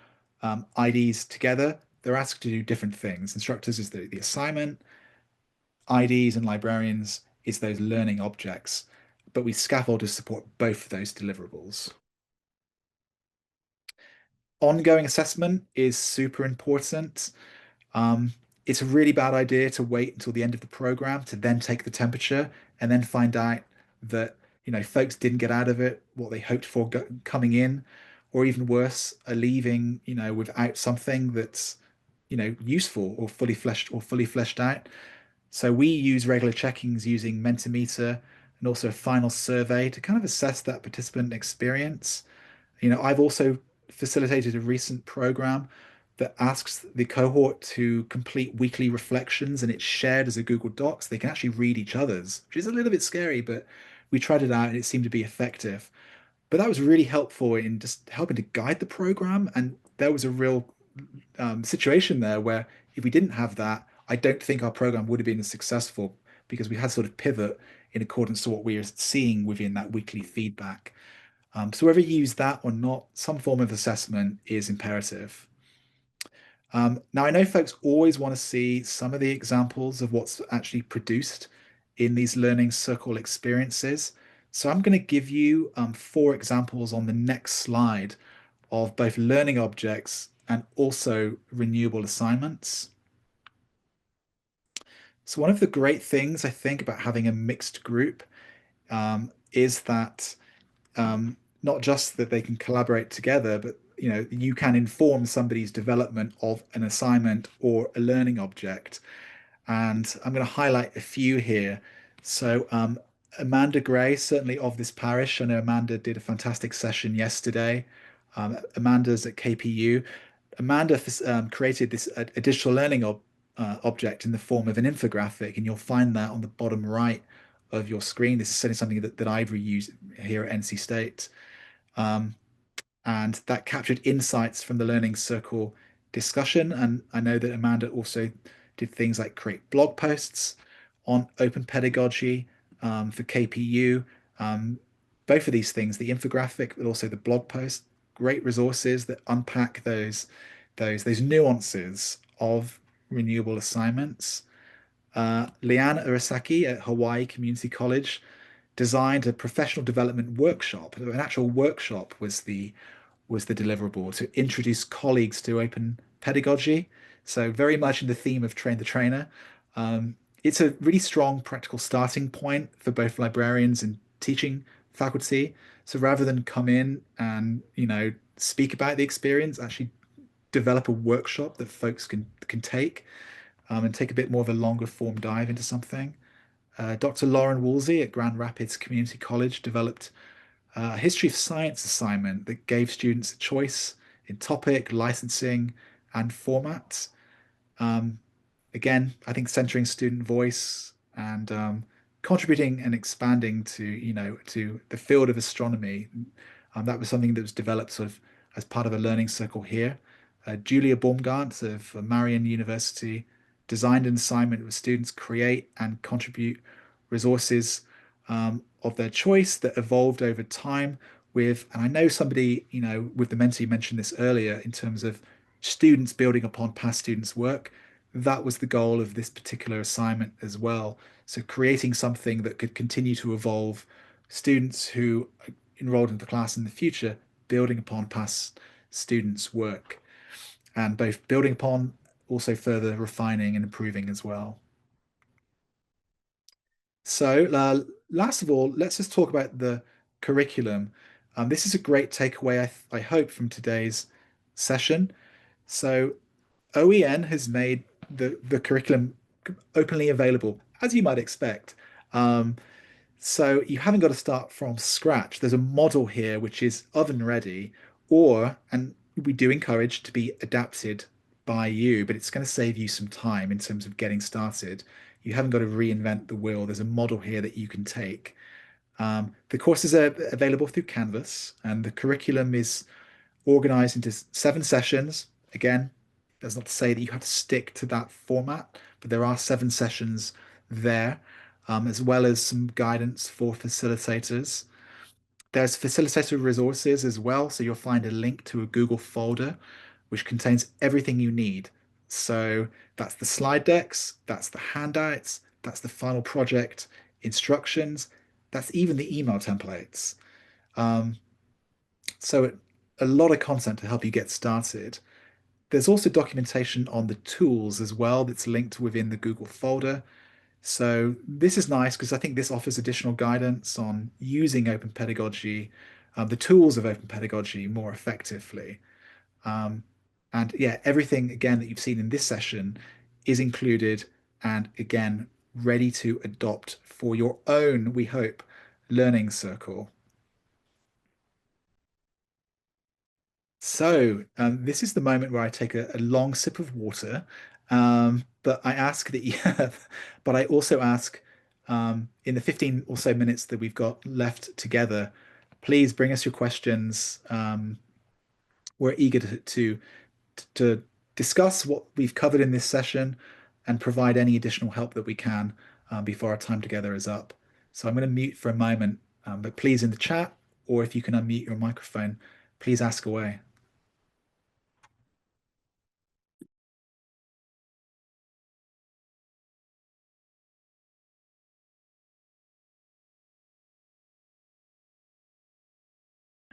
IDs together, they're asked to do different things. Instructors is the assignment, IDs and librarians is those learning objects, but we scaffold to support both of those deliverables. Ongoing assessment is super important. Um, it's a really bad idea to wait until the end of the program to then take the temperature and then find out that, folks didn't get out of it what they hoped for coming in, or even worse, are leaving, without something that's, useful or fully fleshed out. So we use regular checkings using Mentimeter and also a final survey to kind of assess that participant experience. I've also facilitated a recent program that asks the cohort to complete weekly reflections and it's shared as a Google Docs. They can actually read each other's, which is a little bit scary, but we tried it out and it seemed to be effective. But that was really helpful in just helping to guide the program. And there was a real situation there where if we didn't have that, I don't think our program would have been as successful because we had sort of pivot in accordance to what we are seeing within that weekly feedback. So whether you use that or not, some form of assessment is imperative. Now, I know folks always want to see some of the examples of what's actually produced in these learning circle experiences. So I'm going to give you 4 examples on the next slide of both learning objects and also renewable assignments. So one of the great things I think about having a mixed group is that not just that they can collaborate together, but you can inform somebody's development of an assignment or a learning object. And I'm going to highlight a few here. So Amanda Gray, certainly of this parish. I know Amanda did a fantastic session yesterday. Amanda's at KPU. Amanda created this a digital learning object in the form of an infographic, and you'll find that on the bottom right of your screen. This is certainly something that I've reused here at NC State. And that captured insights from the Learning Circle discussion. And I know that Amanda also did things like create blog posts on open pedagogy for KPU. Um, Both of these things, the infographic, but also the blog post, great resources that unpack those nuances of renewable assignments. Leanne Urasaki at Hawaii Community College designed a professional development workshop. An actual workshop was the deliverable to introduce colleagues to open pedagogy. So very much in the theme of train the trainer. It's a really strong practical starting point for both librarians and teaching faculty. So rather than come in and, speak about the experience, actually develop a workshop that folks can take and take a bit more of a longer form dive into something. Dr. Lauren Woolsey at Grand Rapids Community College developed a history of science assignment that gave students a choice in topic, licensing, and format. Um, Again, I think centering student voice and contributing and expanding to the field of astronomy. That was something that was developed sort of as part of a learning circle here. Julia Baumgart of Marian University designed an assignment where students create and contribute resources of their choice that evolved over time and I know somebody, with the mentee mentioned this earlier in terms of students building upon past students' work. That was the goal of this particular assignment as well. So creating something that could continue to evolve students who enrolled in the class in the future, building upon past students' work and both building upon, also further refining and improving as well. So, last of all, let's just talk about the curriculum. This is a great takeaway, I hope, from today's session. So, OEN has made the curriculum openly available, as you might expect. Um, so you haven't got to start from scratch. There's a model here which is oven ready, and we do encourage to be adapted by you, but it's going to save you some time in terms of getting started. You haven't got to reinvent the wheel. There's a model here that you can take. The courses are available through Canvas, and the curriculum is organized into 7 sessions. Again, that's not to say that you have to stick to that format, but there are 7 sessions there, as well as some guidance for facilitators. There's facilitator resources as well, so you'll find a link to a Google folder which contains everything you need. So that's the slide decks, that's the handouts, that's the final project instructions, that's even the email templates. Um, so a lot of content to help you get started. There's also documentation on the tools as well that's linked within the Google folder. So this is nice because I think this offers additional guidance on using open pedagogy, the tools of open pedagogy more effectively. Um, and yeah, everything again that you've seen in this session is included and again, ready to adopt for your own, we hope, learning circle. So, this is the moment where I take a long sip of water, but I ask that you, but I also ask in the 15 or so minutes that we've got left together, please bring us your questions. We're eager to discuss what we've covered in this session and provide any additional help that we can before our time together is up. So I'm going to mute for a moment, but please in the chat, or if you can unmute your microphone, please ask away.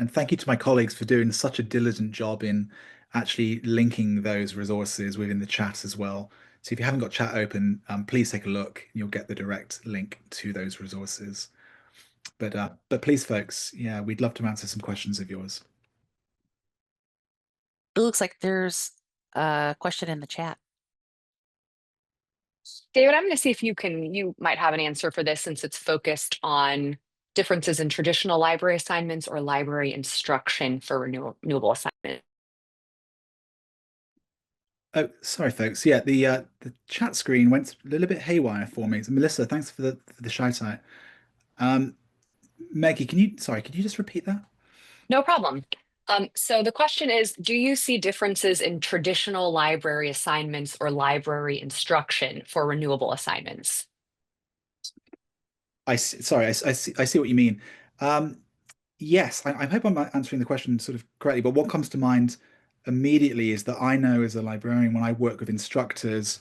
And thank you to my colleagues for doing such a diligent job in actually linking those resources within the chat as well. So if you haven't got chat open, please take a look. You'll get the direct link to those resources. But please, folks, yeah, we'd love to answer some questions of yours. It looks like there's a question in the chat. David, I'm going to see if you might have an answer for this since it's focused on differences in traditional library assignments or library instruction for renewable assignment. Oh, sorry, folks. Yeah, the chat screen went a little bit haywire for me. So Melissa, thanks for the shout out. Meggie, could you just repeat that? No problem. So the question is, do you see differences in traditional library assignments or library instruction for renewable assignments? Sorry, I see what you mean. Um, yes, I hope I'm answering the question sort of correctly, but what comes to mind immediately is that I know as a librarian, when I work with instructors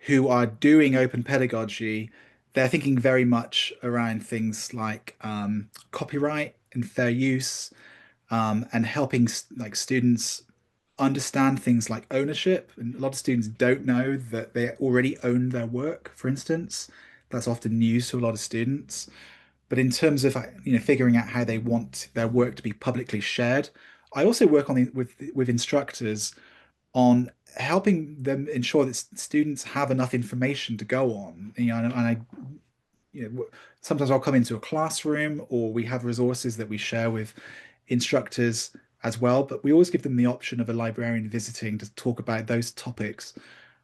who are doing open pedagogy, they're thinking very much around things like copyright and fair use, and helping like students understand things like ownership. And a lot of students don't know that they already own their work, for instance. That's often news to a lot of students. But in terms of figuring out how they want their work to be publicly shared, I also work with instructors on helping them ensure that students have enough information to go on. And I sometimes I'll come into a classroom, or we have resources that we share with instructors as well, but we always give them the option of a librarian visiting to talk about those topics,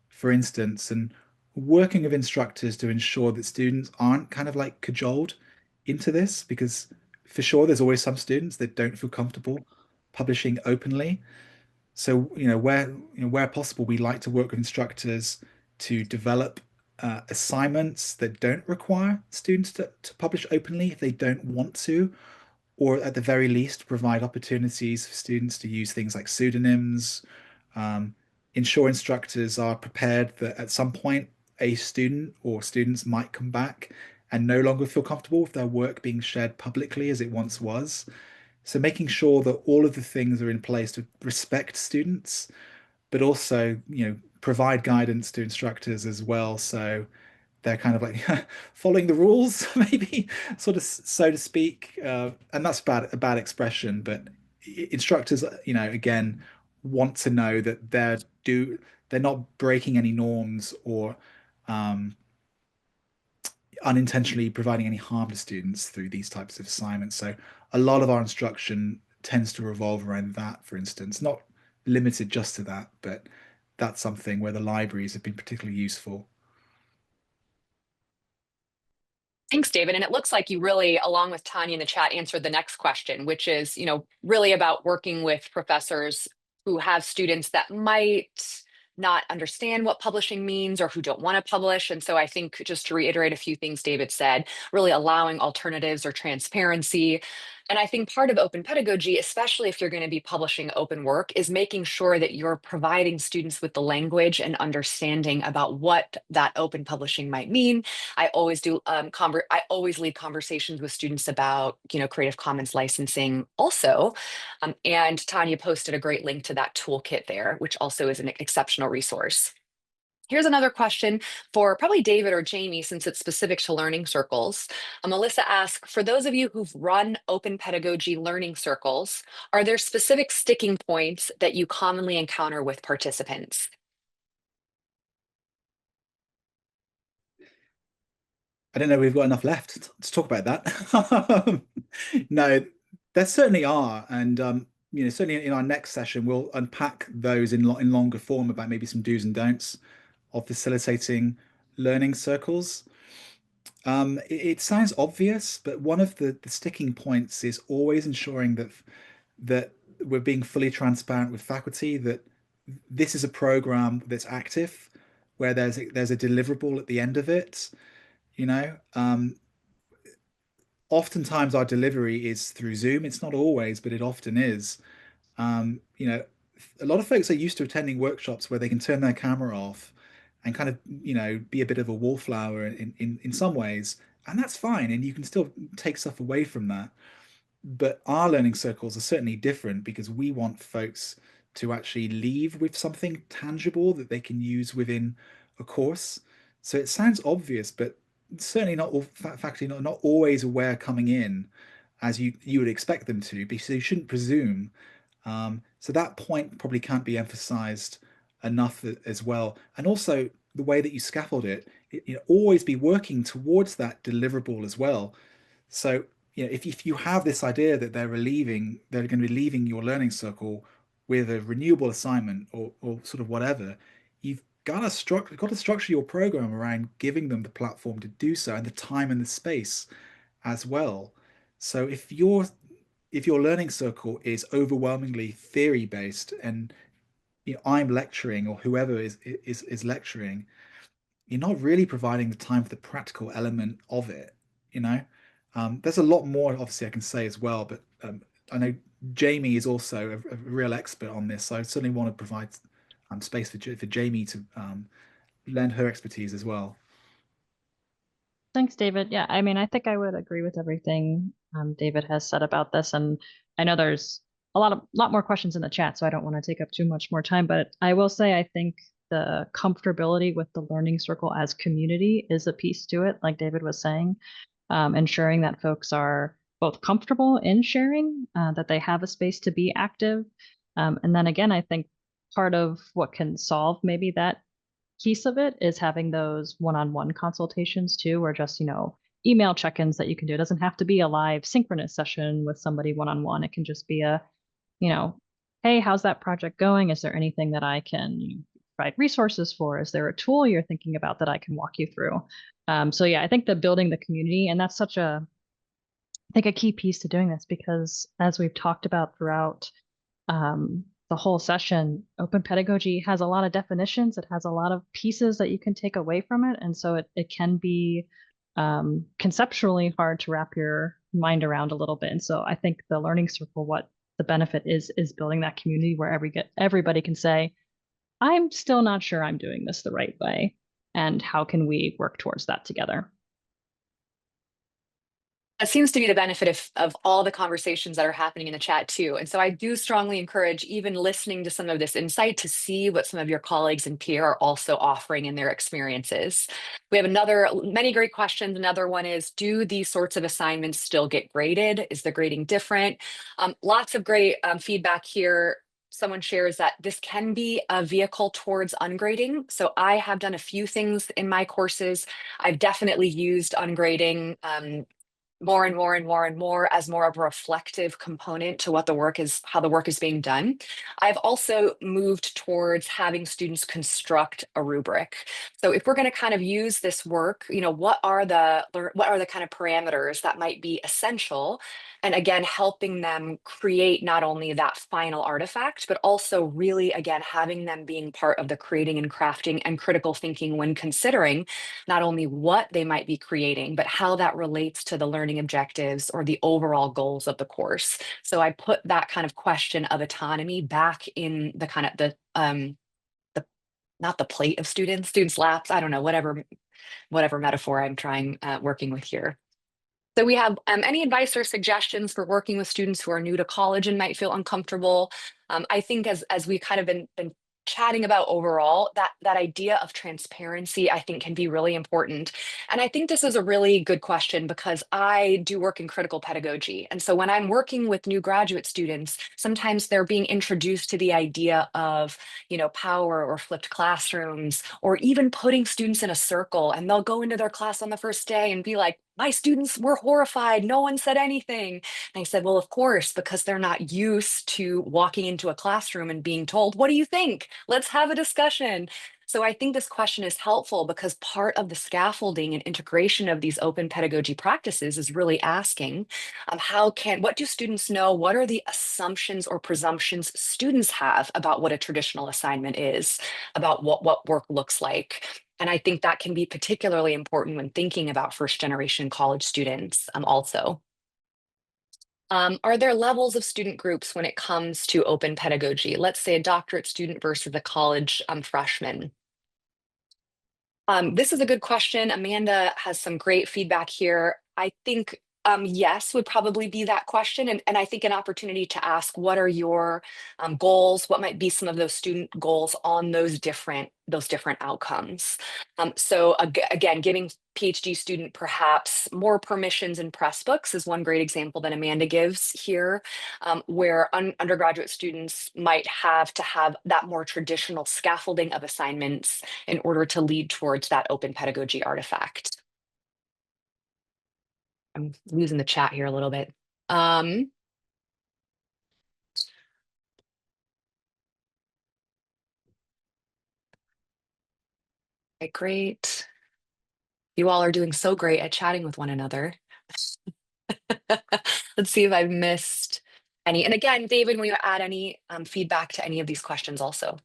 for instance, and working with instructors to ensure that students aren't kind of like cajoled into this, because for sure there's always some students that don't feel comfortable publishing openly. So, where possible, we like to work with instructors to develop assignments that don't require students to publish openly if they don't want to, or at the very least, provide opportunities for students to use things like pseudonyms. Um, ensure instructors are prepared that at some point a student or students might come back and no longer feel comfortable with their work being shared publicly as it once was. So making sure that all of the things are in place to respect students, but also, provide guidance to instructors as well. So they're kind of like following the rules, maybe, sort of, so to speak. And that's a bad expression, but instructors, again, want to know that they're not breaking any norms or um, unintentionally providing any harm to students through these types of assignments. So a lot of our instruction tends to revolve around that, for instance, not limited just to that, but that's something where the libraries have been particularly useful. Thanks, David. And it looks like you really, along with Tanya in the chat, answered the next question, which is, really about working with professors who have students that might not understand what publishing means or who don't want to publish. And so I think, just to reiterate a few things David said, really allowing alternatives or transparency. And I think part of open pedagogy, especially if you're going to be publishing open work, is making sure that you're providing students with the language and understanding about what that open publishing might mean. I always do I always lead conversations with students about, Creative Commons licensing also. And Tanya posted a great link to that toolkit there, which also is an exceptional resource. Here's another question for probably David or Jamie, since it's specific to learning circles. Melissa asks, for those of you who've run open pedagogy learning circles, are there specific sticking points that you commonly encounter with participants? I don't know, we've got enough left to talk about that. No, there certainly are. And, certainly in our next session, we'll unpack those in longer form about maybe some do's and don'ts of facilitating learning circles. It sounds obvious, but one of the sticking points is always ensuring that we're being fully transparent with faculty, that this is a program that's active, where there's a deliverable at the end of it. You know, oftentimes our delivery is through Zoom. It's not always, but it often is. Um, you know, a lot of folks are used to attending workshops where they can turn their camera off and kind of, be a bit of a wallflower in some ways, and that's fine. And you can still take stuff away from that. But our learning circles are certainly different because we want folks to actually leave with something tangible that they can use within a course. So it sounds obvious, but certainly not all faculty not always aware coming in as you would expect them to, because you shouldn't presume. So that point probably can't be emphasized enough as well. And also the way that you scaffold always be working towards that deliverable as well. So, if you have this idea that they're going to be leaving your learning circle with a renewable assignment or sort of whatever, you've got to structure your program around giving them the platform to do so and the time and the space as well. So if your learning circle is overwhelmingly theory based, and I'm lecturing, or whoever is lecturing, you're not really providing the time for the practical element of it, you know? There's a lot more, obviously, I can say as well, but I know Jamie is also a real expert on this, so I certainly want to provide space for Jamie to lend her expertise as well. Thanks, David. Yeah, I mean, I think I would agree with everything David has said about this, and I know there's a lot more questions in the chat, so I don't want to take up too much more time. But I will say, I think the comfortability with the learning circle as community is a piece to it, like David was saying, ensuring that folks are both comfortable in sharing, that they have a space to be active, and then again, I think part of what can solve maybe that piece of it is having those one-on-one consultations too, or just, email check-ins that you can do. It doesn't have to be a live synchronous session with somebody one-on-one. It can just be a, you know, hey, how's that project going? Is there anything that I can provide resources for? Is there a tool you're thinking about that I can walk you through? So yeah, I think that building the community, and that's such a, I think a key piece to doing this, because as we've talked about throughout the whole session, open pedagogy has a lot of definitions. It has a lot of pieces that you can take away from it. And so it can be conceptually hard to wrap your mind around a little bit. And so I think the learning circle, what the benefit is building that community where everybody can say, I'm still not sure I'm doing this the right way. And how can we work towards that together? That seems to be the benefit of all the conversations that are happening in the chat too. And so I do strongly encourage even listening to some of this insight to see what some of your colleagues and peer are also offering in their experiences. We have many great questions. Another one is, do these sorts of assignments still get graded? Is the grading different? Lots of great feedback here. Someone shares that this can be a vehicle towards ungrading. So I have done a few things in my courses. I've definitely used ungrading more and more and more and more as more of a reflective component to how the work is being done. I've also moved towards having students construct a rubric. So if we're going to kind of use this work, what are the kind of parameters that might be essential? And again, helping them create not only that final artifact, but also really, again, having them being part of the creating and crafting and critical thinking when considering not only what they might be creating, but how that relates to the learning objectives or the overall goals of the course. So I put that kind of question of autonomy back in the kind of the not the plate of students' laps. I don't know, whatever metaphor I'm trying working with here. So we have any advice or suggestions for working with students who are new to college and might feel uncomfortable? I think as we kind of been chatting about overall, that idea of transparency, I think, can be really important. And I think this is a really good question because I do work in critical pedagogy. And so when I'm working with new graduate students, sometimes they're being introduced to the idea of, power or flipped classrooms, or even putting students in a circle, and they'll go into their class on the first day and be like, my students were horrified. No one said anything. And I said, well, of course, because they're not used to walking into a classroom and being told, what do you think? Let's have a discussion. So I think this question is helpful because part of the scaffolding and integration of these open pedagogy practices is really asking, what do students know? What are the assumptions or presumptions students have about what a traditional assignment is, about what work looks like? And I think that can be particularly important when thinking about first generation college students also. Are there levels of student groups when it comes to open pedagogy? Let's say a doctorate student versus a college freshman. This is a good question. Amanda has some great feedback here. I think yes would probably be that question. And I think an opportunity to ask, what are your goals? What might be some of those student goals on those different outcomes? So again, giving PhD student perhaps more permissions in press books is one great example that Amanda gives here, where undergraduate students might have to have that more traditional scaffolding of assignments in order to lead towards that open pedagogy artifact. I'm losing the chat here a little bit. Okay, great. You all are doing so great at chatting with one another. Let's see if I've missed And again, David, when you add any feedback to any of these questions also.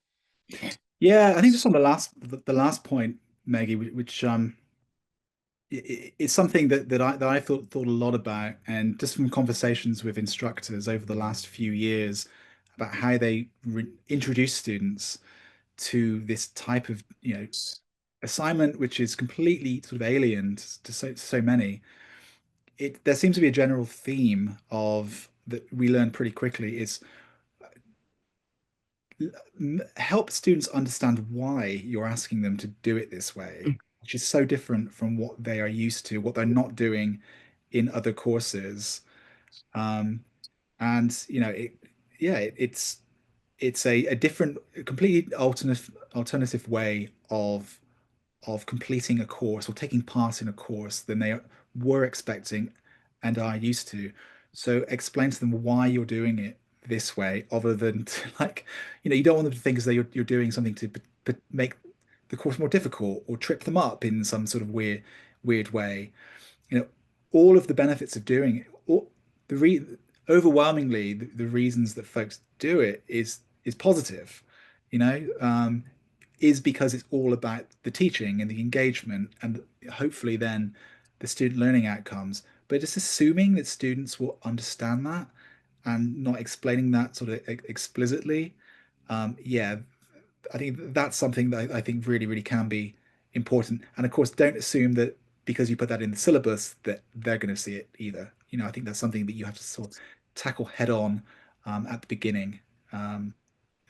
Yeah, I think just on the last point, Maggie, which it's something that I thought a lot about, and just from conversations with instructors over the last few years about how they introduce students to this type of assignment, which is completely sort of alien to so many. There seems to be a general theme of that we learn pretty quickly is help students understand why you're asking them to do it this way, which is so different from what they are used to, what they're not doing in other courses. And it's a different, completely alternative way of completing a course or taking part in a course than they were expecting and are used to. So explain to them why you're doing it this way, other than to, like, you don't want them to think as though you're doing something to make the course more difficult or trip them up in some sort of weird way. All of the benefits of doing it, the re overwhelmingly the reasons that folks do it is positive, you know, is because it's all about the teaching and the engagement and hopefully then the student learning outcomes. But just assuming that students will understand that and not explaining that sort of explicitly, yeah, I think that's something that I think really can be important. And of course, don't assume that because you put that in the syllabus that they're going to see it either. I think that's something that you have to sort of tackle head on at the beginning.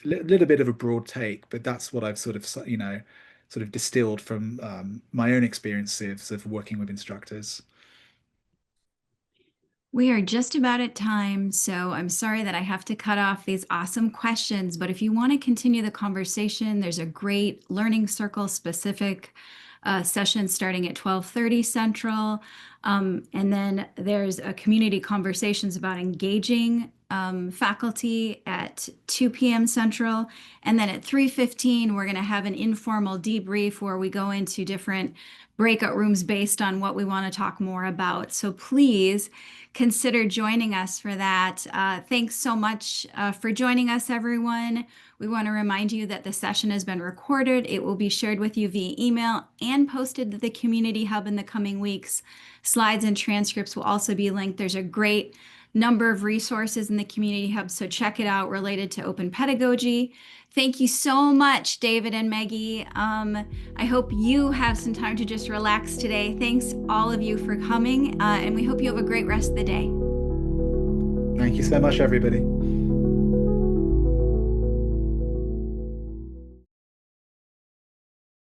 Little bit of a broad take, but that's what I've sort of distilled from my own experiences of working with instructors. We are just about at time, so I'm sorry that I have to cut off these awesome questions, but if you want to continue the conversation, there's a great Learning Circle specific session starting at 12:30 Central. And then there's a community conversations about engaging faculty at 2 p.m. Central. And then at 3:15, we're going to have an informal debrief where we go into different breakout rooms based on what we want to talk more about. So please consider joining us for that. Thanks so much for joining us, everyone. We want to remind you that the session has been recorded. It will be shared with you via email and posted to the Community Hub in the coming weeks. Slides and transcripts will also be linked. There's a great number of resources in the Community Hub, so check it out related to open pedagogy. Thank you so much, David and Maggie. I hope you have some time to just relax today. Thanks all of you for coming, and we hope you have a great rest of the day. Thank you so much, everybody.